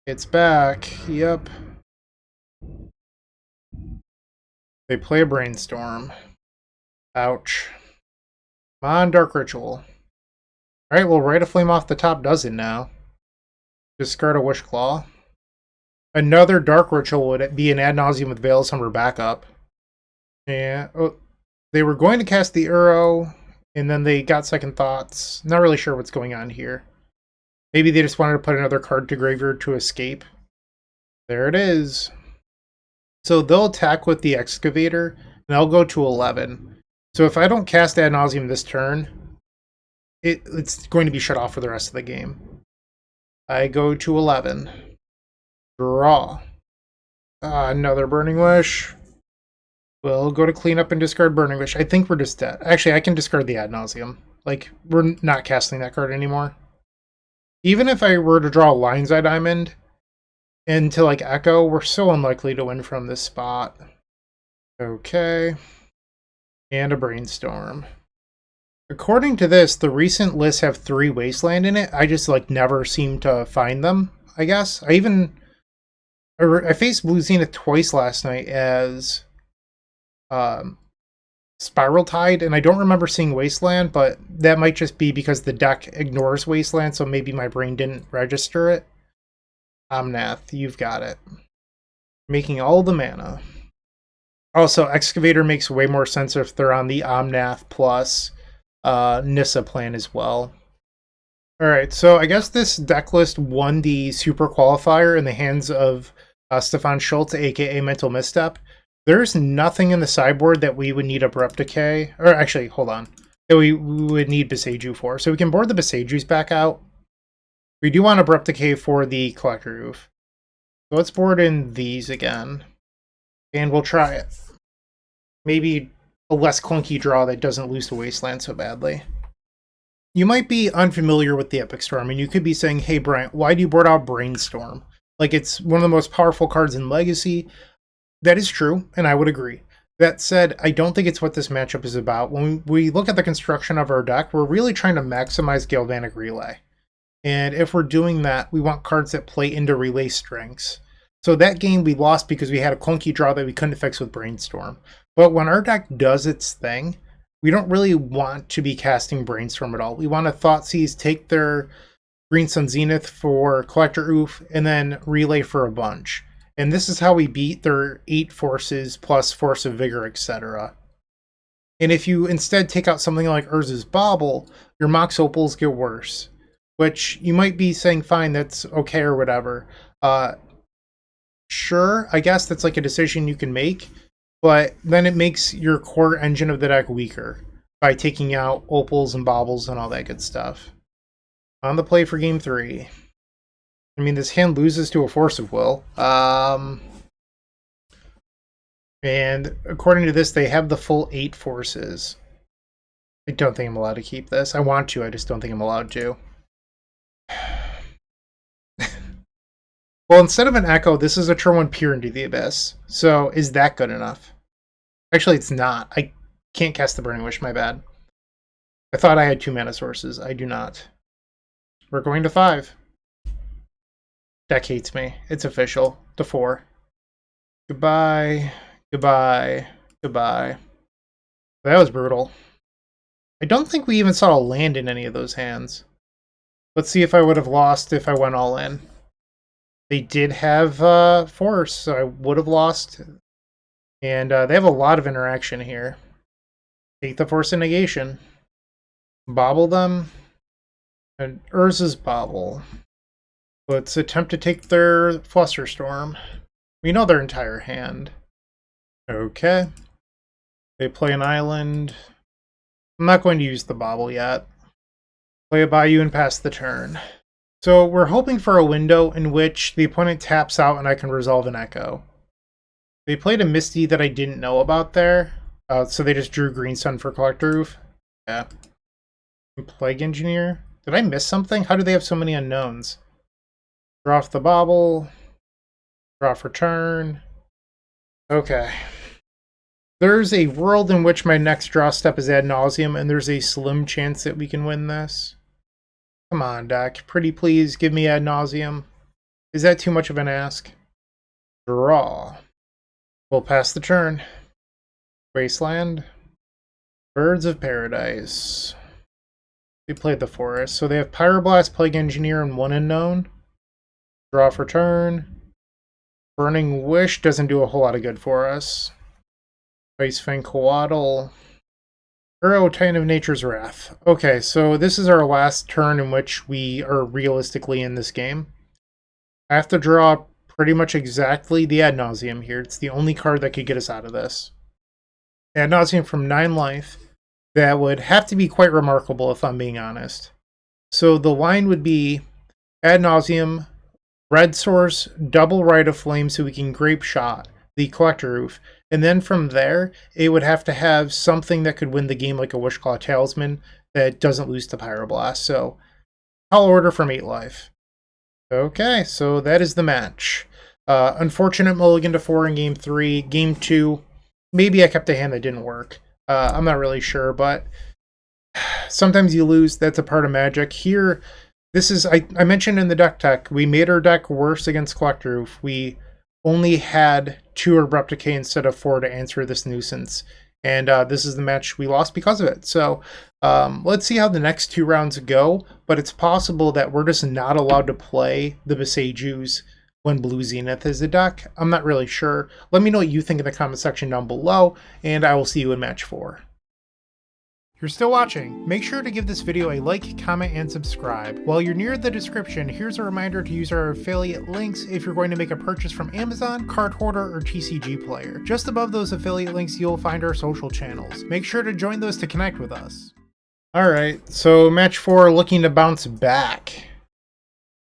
It's back. Yep. They play a Brainstorm. Ouch. Come on, Dark Ritual. Alright, well, Rite of Flame off the top does it now. Discard a Wishclaw. Another Dark Ritual would be an Ad Nauseam with Veil Summer backup. Yeah. Oh, they were going to cast the Uro, and then they got second thoughts. Not really sure what's going on here. Maybe they just wanted to put another card to graveyard to escape. There it is. So they'll attack with the Excavator, and I'll go to 11. So if I don't cast Ad Nauseam this turn, it's going to be shut off for the rest of the game. I go to 11. Draw. Another Burning Wish. We'll go to cleanup and discard Burning Wish. I think we're just dead. Actually, I can discard the Ad Nauseam. Like, we're not casting that card anymore. Even if I were to draw a Lion's Eye Diamond into, like, Echo, we're so unlikely to win from this spot. Okay. And a Brainstorm. According to this, the recent lists have 3 Wasteland in it. I just, like, never seem to find them, I guess. I faced Blue Zenith twice last night as Spiral Tide, and I don't remember seeing Wasteland, but that might just be because the deck ignores Wasteland, so maybe my brain didn't register it. Omnath, you've got it. Making all the mana. Also, Excavator makes way more sense if they're on the Omnath plus Nissa plan as well. Alright, so I guess this deck list won the Super Qualifier in the hands of Stefan Schultz, aka Mental Misstep. There's nothing in the sideboard that we would need Abrupt Decay, or actually, hold on, that we would need Boseiju for. So we can board the Boseijus back out. We do want Abrupt Decay for the Collector Roof. So let's board in these again, and we'll try it. Maybe a less clunky draw that doesn't lose to Wasteland so badly. You might be unfamiliar with the Epic Storm, and you could be saying, hey Bryant, why do you board out Brainstorm? Like, it's one of the most powerful cards in Legacy. That is true, and I would agree. That said, I don't think it's what this matchup is about. When we look at the construction of our deck, we're really trying to maximize Galvanic Relay. And if we're doing that, we want cards that play into relay strengths. So that game we lost because we had a clunky draw that we couldn't fix with Brainstorm. But when our deck does its thing, we don't really want to be casting Brainstorm at all. We want to Thoughtseize, take their Green Sun Zenith for Collector Oof, and then Relay for a bunch. And this is how we beat their 8 forces plus Force of Vigor, etc. And if you instead take out something like Urza's Bauble, your Mox Opals get worse. Which you might be saying, fine, that's okay or whatever. Sure, I guess that's like a decision you can make, but then it makes your core engine of the deck weaker by taking out Opals and Baubles and all that good stuff. On the play for game 3. I mean, this hand loses to a Force of Will. And according to this, they have the full 8 forces. I don't think I'm allowed to keep this. I want to, I just don't think I'm allowed to. Well, instead of an Echo, this is a turn 1 Peer into the Abyss. So, is that good enough? Actually, it's not. I can't cast the Burning Wish, my bad. I thought I had 2 mana sources. I do not. We're going to 5. Deck hates me. It's official. To 4. Goodbye. Goodbye. Goodbye. That was brutal. I don't think we even saw a land in any of those hands. Let's see if I would have lost if I went all in. They did have Force, so I would have lost. And they have a lot of interaction here. Take the Force of Negation. Bauble them. And Urza's Bauble. Let's attempt to take their Flusterstorm. We know their entire hand. Okay. They play an island. I'm not going to use the Bauble yet. Play a Bayou and pass the turn. So we're hoping for a window in which the opponent taps out and I can resolve an Echo. They played a Misty that I didn't know about there. So they just drew Green Sun for Collector Oof. Yeah. Plague Engineer. Did I miss something? How do they have so many unknowns? Draw off the Bauble. Draw for turn. Okay. There's a world in which my next draw step is Ad Nauseam, and there's a slim chance that we can win this. Come on, deck. Pretty please give me Ad Nauseam. Is that too much of an ask? Draw. We'll pass the turn. Wasteland. Birds of Paradise. We played the Forest. So they have Pyroblast, Plague Engineer, and 1 unknown. Draw for turn. Burning Wish doesn't do a whole lot of good for us. Ice Fang Coatl. Uro, Titan of Nature's Wrath. Okay, so this is our last turn in which we are realistically in this game. I have to draw pretty much exactly the Ad Nauseam here. It's the only card that could get us out of this. Ad Nauseam from 9 life. That would have to be quite remarkable if I'm being honest. So the line would be Ad Nauseam, red source, double Rite of Flame so we can Grapeshot the Collector Oof. And then from there, it would have to have something that could win the game like a Wishclaw Talisman that doesn't lose to Pyroblast. So, I'll order from 8 life. Okay, so that is the match. Unfortunate mulligan to 4 in game 3. Game 2, maybe I kept a hand that didn't work. I'm not really sure, but sometimes you lose. That's a part of Magic. Here, this is, I mentioned in the deck tech, we made our deck worse against Collector Oof. We only had 2 Abrupt Decay instead of 4 to answer this nuisance. And this is the match we lost because of it. So let's see how the next 2 rounds go. But it's possible that we're just not allowed to play the Besejus when Blue Zenith is a deck. I'm not really sure. Let me know what you think in the comment section down below. And I will see you in match 4. If you're still watching, make sure to give this video a like, comment, and subscribe. While you're near the description, here's a reminder to use our affiliate links if you're going to make a purchase from Amazon, Card Hoarder, or TCG Player. Just above those affiliate links, you'll find our social channels. Make sure to join those to connect with us. Alright, so match 4, looking to bounce back.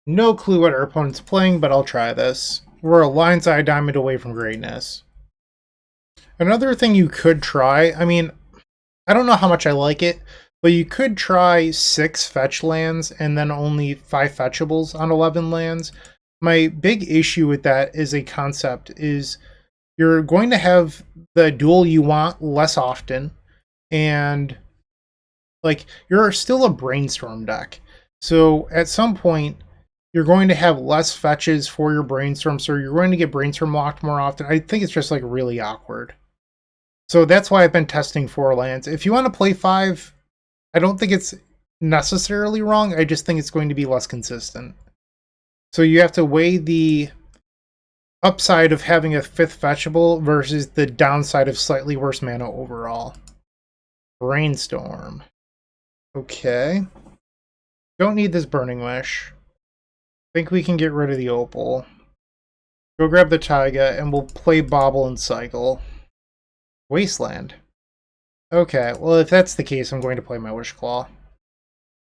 No clue what our opponent's playing, but I'll try this. We're a Lion's Eye Diamond away from greatness. Another thing you could try, I don't know how much I like it, but you could try 6 fetch lands and then only 5 fetchables on 11 lands. My big issue with that is a concept is you're going to have the duel you want less often, and like you're still a Brainstorm deck. So at some point, you're going to have less fetches for your brainstorm, so you're going to get brainstorm locked more often. I think it's just like really awkward. So that's why I've been testing 4 lands. If you want to play 5, I don't think it's necessarily wrong. I just think it's going to be less consistent. So you have to weigh the upside of having a 5th fetchable versus the downside of slightly worse mana overall. Brainstorm. Okay. Don't need this Burning Wish. Think we can get rid of the Opal. Go grab the Taiga, and we'll play Bauble and cycle. Wasteland. Okay, well if that's the case, I'm going to play my Wishclaw.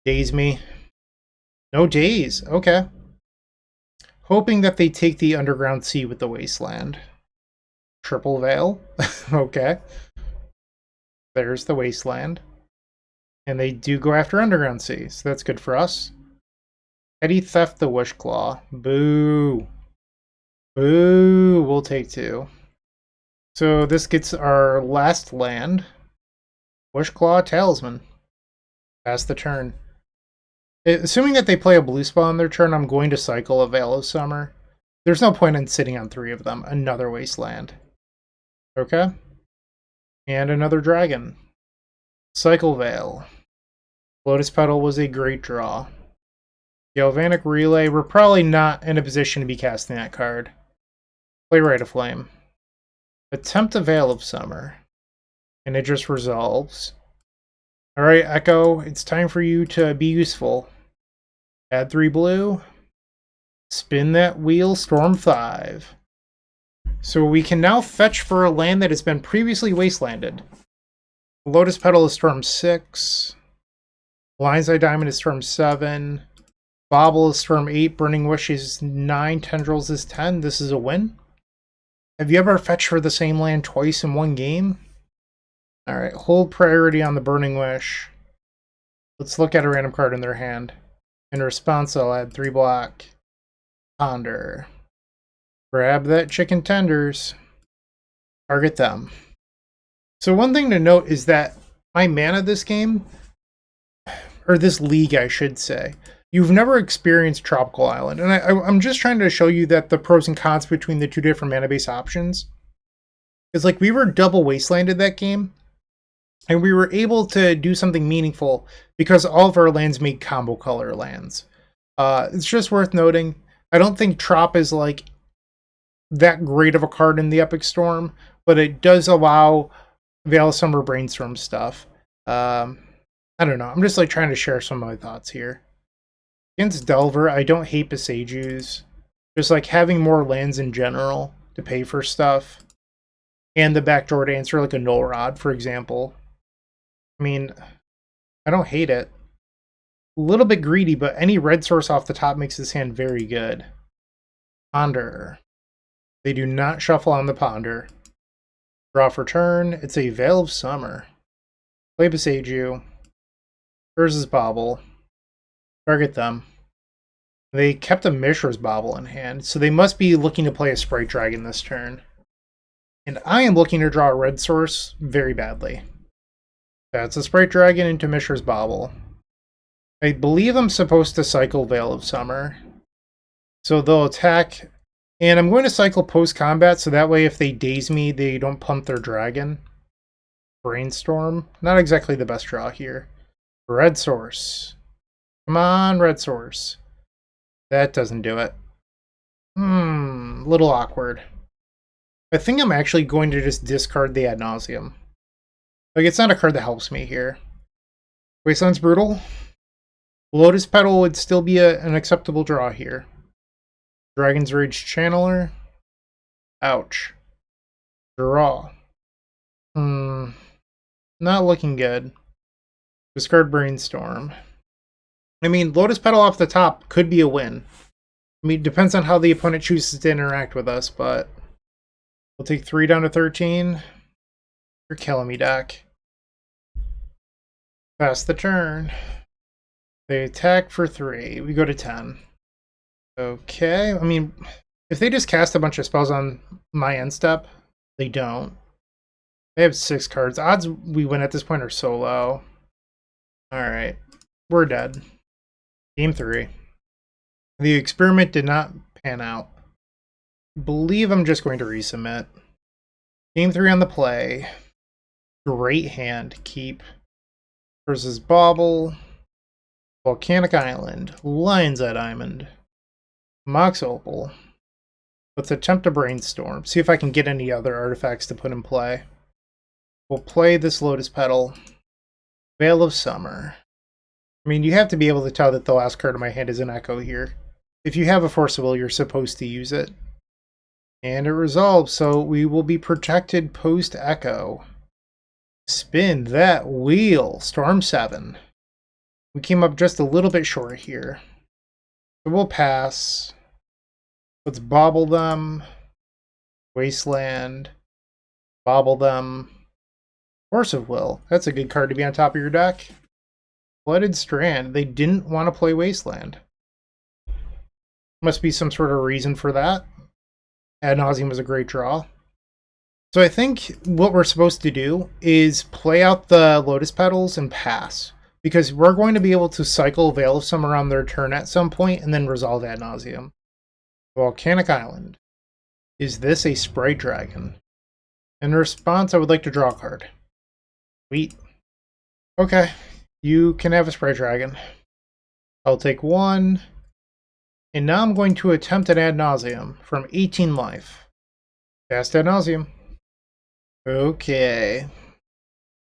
Daze me. No daze, okay. Hoping that they take the Underground Sea with the Wasteland. Triple Veil, okay. There's the Wasteland. And they do go after Underground Sea, so that's good for us. Petty Theft the Wishclaw. Boo. Boo. We'll take 2. So this gets our last land. Wishclaw Talisman. Pass the turn. Assuming that they play a blue spell on their turn, I'm going to cycle a Veil of Summer. There's no point in sitting on 3 of them. Another Wasteland. Okay. And another Dragon. Cycle Veil. Lotus Petal was a great draw. Galvanic Relay, we're probably not in a position to be casting that card. Play Rite of Flame. Attempt a Veil of Summer. And it just resolves. Alright, Echo, it's time for you to be useful. Add 3 blue. Spin that wheel, Storm 5. So we can now fetch for a land that has been previously wastelanded. Lotus Petal is Storm 6. Lion's Eye Diamond is Storm 7. Bauble is Storm 8. Burning Wish is 9. Tendrils is 10. This is a win. Have you ever fetched for the same land twice in one game? Alright, hold priority on the Burning Wish. Let's look at a random card in their hand. In response, I'll add 3 block. Ponder. Grab that chicken tenders. Target them. So one thing to note is that my mana this game, or this league I should say, you've never experienced Tropical Island. And I'm just trying to show you that the pros and cons between the 2 different mana base options. It's like we were double wastelanded that game. And we were able to do something meaningful because all of our lands made combo color lands. It's just worth noting. I don't think Trop is like that great of a card in the Epic Storm, but it does allow Veil of Summer Brainstorm stuff. I don't know. I'm just like trying to share some of my thoughts here. Against Delver, I don't hate Besage Ooze. Just like having more lands in general to pay for stuff. And the backdoor to answer like a Null Rod, for example. I mean, I don't hate it. A little bit greedy, but any red source off the top makes this hand very good. Ponder. They do not shuffle on the Ponder. Draw for turn. It's a Veil of Summer. Play Besage Ooze. Urza's Bauble. Target them. They kept a Mishra's Bauble in hand, so they must be looking to play a Sprite Dragon this turn. And I am looking to draw a red source very badly. That's a Sprite Dragon into Mishra's Bauble. I believe I'm supposed to cycle Veil of Summer. So they'll attack, and I'm going to cycle post-combat, so that way if they daze me, they don't pump their dragon. Brainstorm. Not exactly the best draw here. Red source. Come on, red source. That doesn't do it. Little awkward. I think I'm actually going to just discard the Ad Nauseam. Like, it's not a card that helps me here. Wasteland's brutal. Lotus Petal would still be an acceptable draw here. Dragon's Rage Channeler. Ouch. Draw. Not looking good. Discard Brainstorm. I mean, Lotus Petal off the top could be a win. I mean, it depends on how the opponent chooses to interact with us, but we'll take 3 down to 13. You're killing me, Doc. Pass the turn. They attack for 3. We go to 10. Okay, I mean, if they just cast a bunch of spells on my end step, they don't. They have 6 cards. Odds we win at this point are so low. Alright, we're dead. Game 3. The experiment did not pan out. I believe I'm just going to resubmit. Game 3 on the play. Great hand. Keep. Versus Bauble. Volcanic Island. Lion's Eye Diamond. Mox Opal. Let's attempt a brainstorm. See if I can get any other artifacts to put in play. We'll play this Lotus Petal. Veil of Summer. I mean, you have to be able to tell that the last card in my hand is an Echo here. If you have a Force of Will, you're supposed to use it. And it resolves, so we will be protected post-Echo. Spin that wheel. Storm 7. We came up just a little bit short here. So we'll pass. Let's Bauble them. Wasteland. Bauble them. Force of Will. That's a good card to be on top of your deck. Flooded Strand. They didn't want to play Wasteland. Must be some sort of reason for that. Ad Nauseam was a great draw. So I think what we're supposed to do is play out the Lotus Petals and pass. Because we're going to be able to cycle Veil of Summer on their turn at some point and then resolve Ad Nauseam. Volcanic Island. Is this a Sprite Dragon? In response, I would like to draw a card. Sweet. Okay. You can have a Sprite Dragon. I'll take one. And now I'm going to attempt an Ad Nauseam from 18 life. Cast Ad Nauseam. Okay.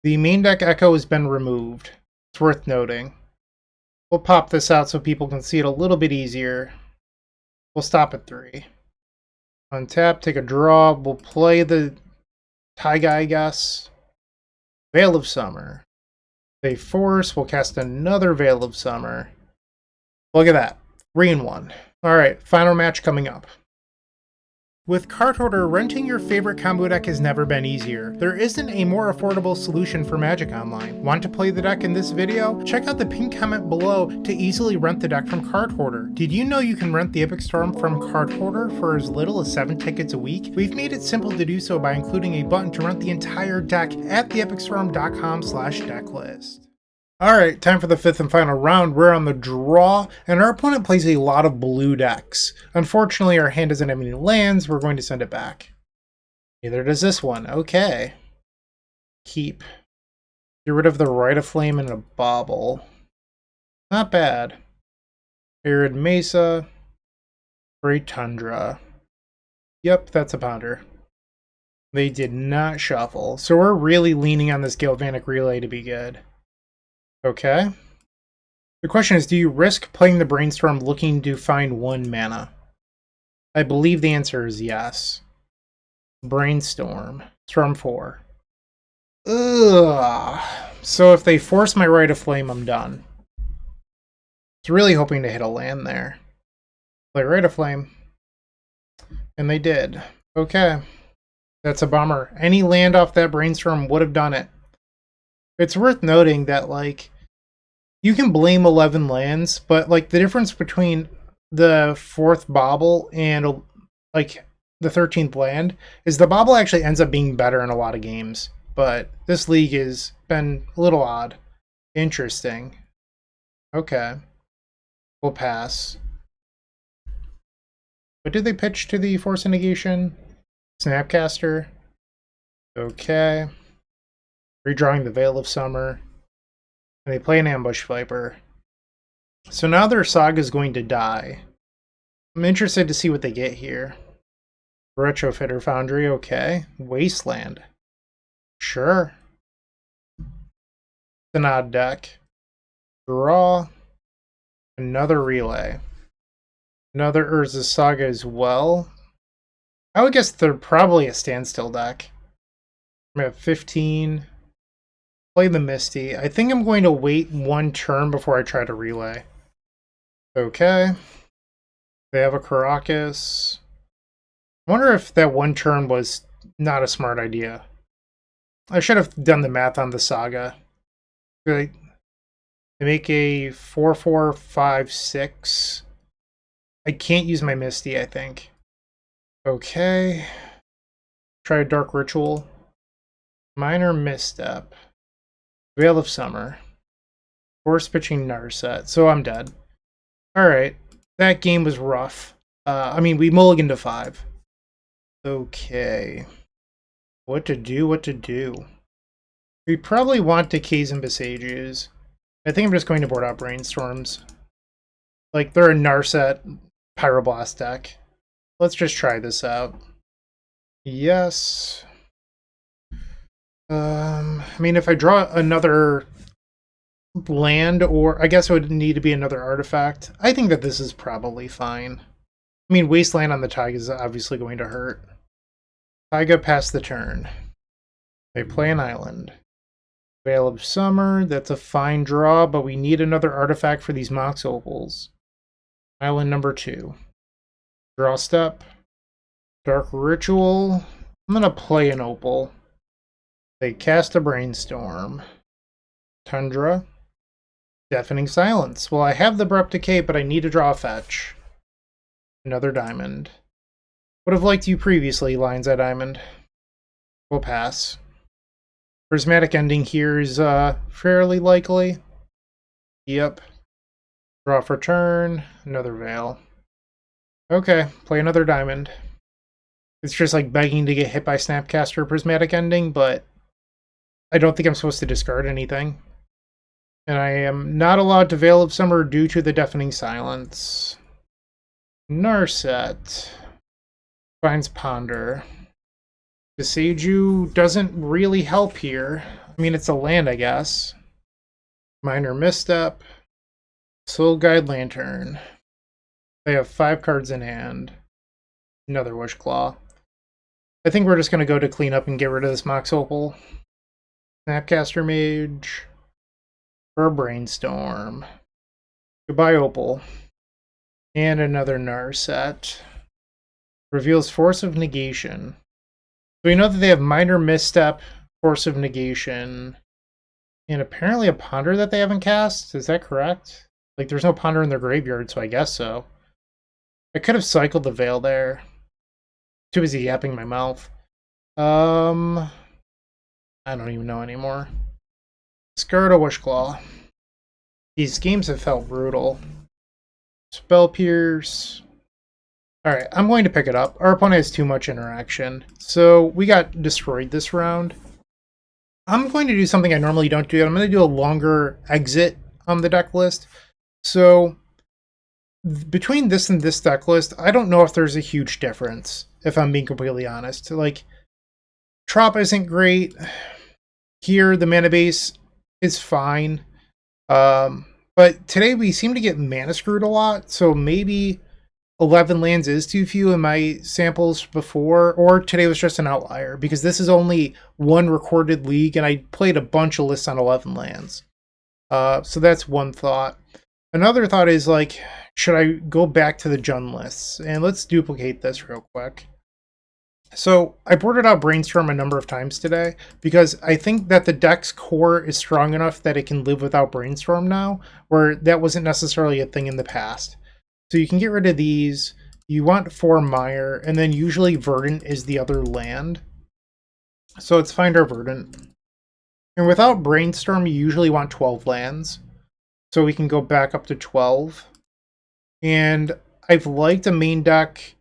The main deck Echo has been removed. It's worth noting. We'll pop this out so people can see it a little bit easier. We'll stop at 3. Untap, take a draw. We'll play the Taiga, I guess. Veil of Summer. They force. We'll cast another Veil of Summer. Look at that. 3-1. Alright, final match coming up. With Card Hoarder, renting your favorite combo deck has never been easier. There isn't a more affordable solution for Magic Online. Want to play the deck in this video? Check out the pinned comment below to easily rent the deck from Card Hoarder. Did you know you can rent the Epic Storm from Card Hoarder for as little as 7 tickets a week? We've made it simple to do so by including a button to rent the entire deck at theepicstorm.com/decklist. Alright, time for the 5th and final round. We're on the draw, and our opponent plays a lot of blue decks. Unfortunately, our hand doesn't have any lands. We're going to send it back. Neither does this one. Okay. Keep. Get rid of the Rite of Flame and a Bauble. Not bad. Arid Mesa. Great Tundra. Yep, that's a pounder. They did not shuffle, so we're really leaning on this Galvanic Relay to be good. Okay. The question is, do you risk playing the Brainstorm looking to find 1 mana? I believe the answer is yes. Brainstorm. Storm 4. Ugh. So if they force my Rite of Flame, I'm done. I was really hoping to hit a land there. Play Rite of Flame. And they did. Okay. That's a bummer. Any land off that Brainstorm would have done it. It's worth noting that, like, you can blame 11 lands, but, like, the difference between the 4th Bauble and, like, the 13th land is the Bauble actually ends up being better in a lot of games. But this league has been a little odd. Interesting. Okay. We'll pass. What did they pitch to the Force of Negation? Snapcaster. Okay. Redrawing the Veil of Summer. And they play an Ambush Viper. So now their Saga is going to die. I'm interested to see what they get here. Retrofitter Foundry, okay. Wasteland. Sure. It's an odd deck. Draw. Another Relay. Another Urza Saga as well. I would guess they're probably a standstill deck. I'm at 15. Play the Misty. I think I'm going to wait 1 turn before I try to relay. Okay. They have a Caracas. I wonder if that 1 turn was not a smart idea. I should have done the math on the Saga. They make a 4/4/5/6. I can't use my Misty, I think. Okay. Try a Dark Ritual. Minor misstep. Veil of Summer. Force pitching Narset, so I'm dead. Alright, that game was rough. I mean, we mulliganed to 5. Okay. What to do? We probably want Decays and Besages. I think I'm just going to board out Brainstorms. Like, they're a Narset Pyroblast deck. Let's just try this out. Yes. I mean, if I draw another land, or I guess it would need to be another artifact, I think that this is probably fine. I mean, Wasteland on the Taiga is obviously going to hurt. Taiga passed the turn. They play an island. Veil of Summer, that's a fine draw, but we need another artifact for these Mox Opals. Island number 2. Draw step. Dark Ritual. I'm going to play an Opal. They cast a Brainstorm. Tundra. Deafening Silence. Well, I have the Abrupt Decay, but I need to draw a fetch. Another Diamond. Would have liked you previously, Lions Eye Diamond. We'll pass. Prismatic Ending here is fairly likely. Yep. Draw for turn. Another Veil. Okay, play another Diamond. It's just like begging to get hit by Snapcaster or Prismatic Ending, but I don't think I'm supposed to discard anything. And I am not allowed to Veil of Summer due to the Deafening Silence. Narset. Finds Ponder. Beseju doesn't really help here. I mean, it's a land, I guess. Minor Misstep. Soul Guide Lantern. They have 5 cards in hand. Another Wishclaw. I think we're just going to go to clean up and get rid of this Mox Opal. Snapcaster Mage. For a Brainstorm. Goodbye, Opal. And another Narset. Reveals Force of Negation. So we know that they have Minor Misstep, Force of Negation, and apparently a Ponder that they haven't cast. Is that correct? Like, there's no Ponder in their graveyard, so I guess so. I could have cycled the Veil there. Too busy yapping my mouth. I don't even know anymore. Discard a Wishclaw. These games have felt brutal. Spell Pierce. Alright, I'm going to pick it up. Our opponent has too much interaction. So we got destroyed this round. I'm going to do something I normally don't do. I'm going to do a longer exit on the deck list. So between this and this deck list, I don't know if there's a huge difference, if I'm being completely honest. Like, Trop isn't great. Here, the mana base is fine. But today we seem to get mana screwed a lot, so maybe 11 lands is too few in my samples before, or today was just an outlier, because this is only one recorded league, and I played a bunch of lists on 11 lands. So that's one thought. Another thought is, like, should I go back to the Jund lists? And let's duplicate this real quick. So I boarded out Brainstorm a number of times today, because I think that the deck's core is strong enough that it can live without Brainstorm now, where that wasn't necessarily a thing in the past. So you can get rid of these. You want 4 Mire, and then usually Verdant is the other land. So let's find our Verdant. And without Brainstorm, you usually want 12 lands. So we can go back up to 12. And I've liked a main deck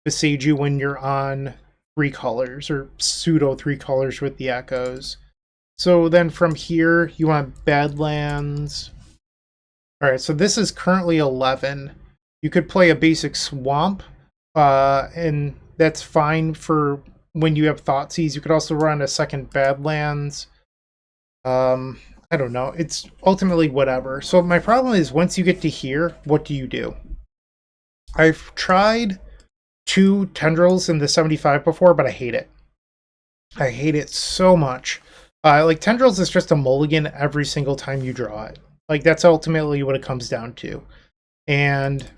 Beseju when you're on 3 colors, or pseudo 3 colors with the Echoes. So then from here, you want Badlands. Alright, so this is currently 11. You could play a basic Swamp, and that's fine for when you have Thoughtseize. You could also run a second Badlands. I don't know. It's ultimately whatever. So my problem is, once you get to here, what do you do? I've tried 2 Tendrils in the 75 before, but I hate it. I hate it so much. Like, Tendrils is just a mulligan every single time you draw it. Like, that's ultimately what it comes down to. And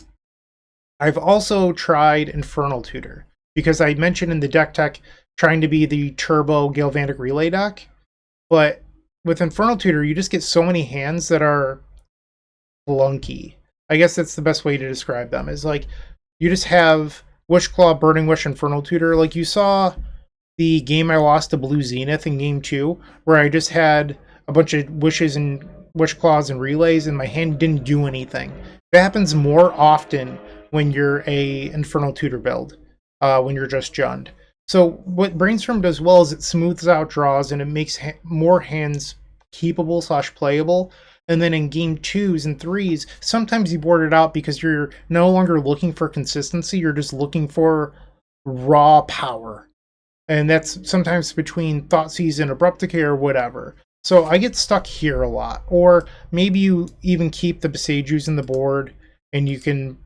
I've also tried Infernal Tutor, because I mentioned in the deck tech trying to be the turbo Galvanic Relay deck, but with Infernal Tutor, you just get so many hands that are clunky. I guess that's the best way to describe them, is like, you just have Wishclaw, Burning Wish, Infernal Tutor. Like, you saw the game I lost to Blue Zenith in game 2, where I just had a bunch of wishes and Witch Claws and Relays, and my hand didn't do anything. That happens more often when you're a Infernal Tutor build, when you're just Jund. So what Brainstorm does well is it smooths out draws and it makes more hands keepable / playable. And then in game 2s and 3s, sometimes you board it out because you're no longer looking for consistency, you're just looking for raw power. And that's sometimes between Thoughtseize and Abrupt Decay or whatever. So I get stuck here a lot. Or maybe you even keep the Besieges in the board and you can,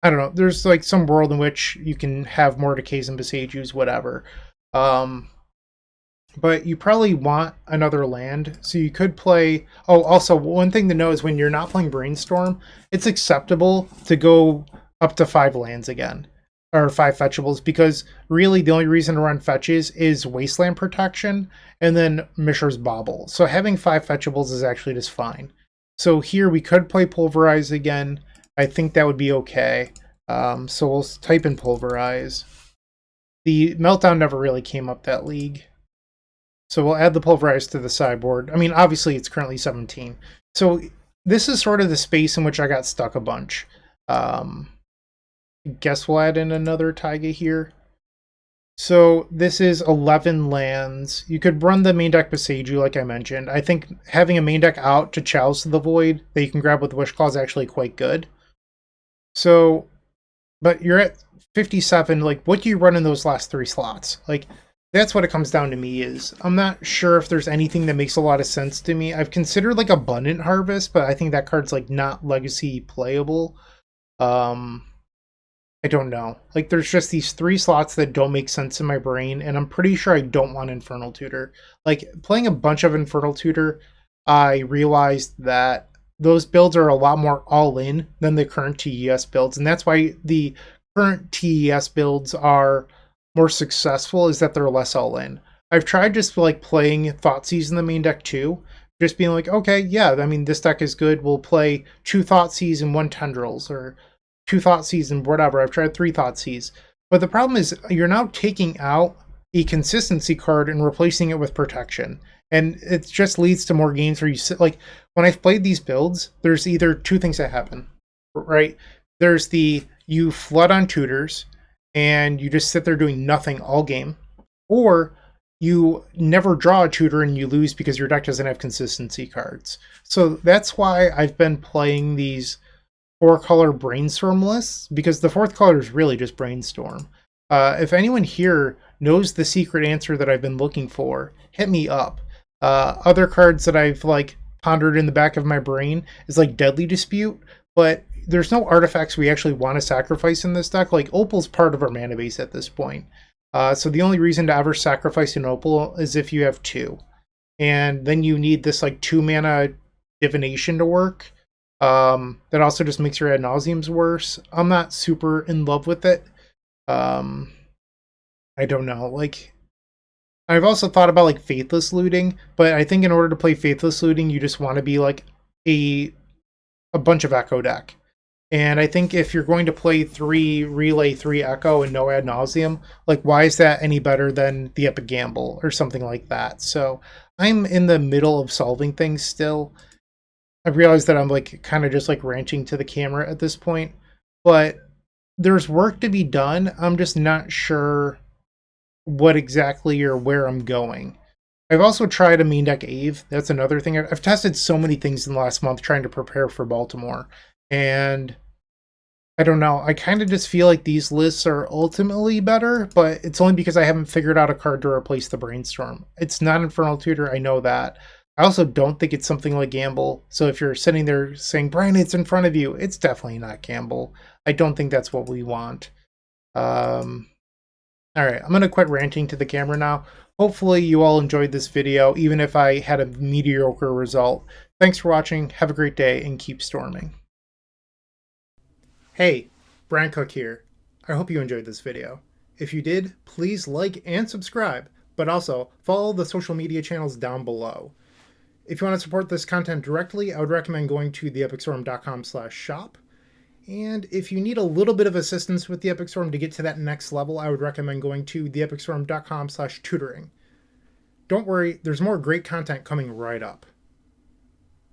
I don't know, there's like some world in which you can have more Decays and Besieges, whatever. But you probably want another land, so you could play... Oh, also, one thing to know is when you're not playing Brainstorm, it's acceptable to go up to 5 lands again, or 5 fetchables, because really the only reason to run fetches is Wasteland Protection, and then Mishra's Bauble. So having 5 fetchables is actually just fine. So here we could play Pulverize again. I think that would be okay. So we'll type in Pulverize. The Meltdown never really came up that league. So we'll add the Pulverize to the sideboard. I mean, obviously it's currently 17. So this is sort of the space in which I got stuck a bunch. I guess we'll add in another Taiga here. So this is 11 lands. You could run the main deck Besieges, like I mentioned. I think having a main deck out to Chalice of the Void that you can grab with Wish Claw is actually quite good. So, but you're at 57. Like, what do you run in those last 3 slots? Like, that's what it comes down to me is, I'm not sure if there's anything that makes a lot of sense to me. I've considered like Abundant Harvest, but I think that card's like not Legacy playable. I don't know. Like there's just these 3 slots that don't make sense in my brain, and I'm pretty sure I don't want Infernal Tutor. Like playing a bunch of Infernal Tutor, I realized that those builds are a lot more all-in than the current TES builds, and that's why the current TES builds are more successful, is that they're less all-in. I've tried just like playing Thoughtseize in the main deck too, just being like, okay, yeah, I mean, this deck is good. We'll play 2 Thoughtseize and 1 Tendrils, or 2 Thoughtseize and whatever. I've tried 3 Thoughtseizes. But the problem is you're now taking out a consistency card and replacing it with protection. And it just leads to more games where you sit, like, when I've played these builds, there's either 2 things that happen, right? There's the, you flood on tutors, and you just sit there doing nothing all game, or you never draw a tutor and you lose because your deck doesn't have consistency cards. So that's why I've been playing these 4-color Brainstorm lists, because the 4th color is really just Brainstorm. If anyone here knows the secret answer that I've been looking for, hit me up. Other cards that I've like pondered in the back of my brain is like Deadly Dispute, but there's no artifacts we actually want to sacrifice in this deck. Like Opal's part of our mana base at this point. So the only reason to ever sacrifice an Opal is if you have 2. And then you need this like 2 mana divination to work. That also just makes your Ad Nauseams worse. I'm not super in love with it. I don't know. Like, I've also thought about like Faithless Looting, but I think in order to play Faithless Looting, you just want to be like a bunch of Echo deck. And I think if you're going to play 3 Relay, 3 Echo, and no Ad Nauseam, like, why is that any better than the Epic Gamble or something like that? So I'm in the middle of solving things still. I realize that I'm like kind of just like ranting to the camera at this point, but there's work to be done. I'm just not sure what exactly or where I'm going. I've also tried a main deck Aeve. That's another thing. I've tested so many things in the last month trying to prepare for Baltimore. And I don't know. I kind of just feel like these lists are ultimately better, but it's only because I haven't figured out a card to replace the Brainstorm. It's not Infernal Tutor. I know that. I also don't think it's something like Gamble. So if you're sitting there saying, Brian, it's in front of you, it's definitely not Gamble. I don't think that's what we want. All right, I'm going to quit ranting to the camera now. Hopefully you all enjoyed this video, even if I had a mediocre result. Thanks for watching, have a great day, and keep storming. Hey, Bryant Cook here. I hope you enjoyed this video. If you did, please like and subscribe, but also follow the social media channels down below. If you want to support this content directly, I would recommend going to theepicstorm.com/shop. And if you need a little bit of assistance with the Epic Storm to get to that next level, I would recommend going to theepicstorm.com/tutoring. Don't worry, there's more great content coming right up.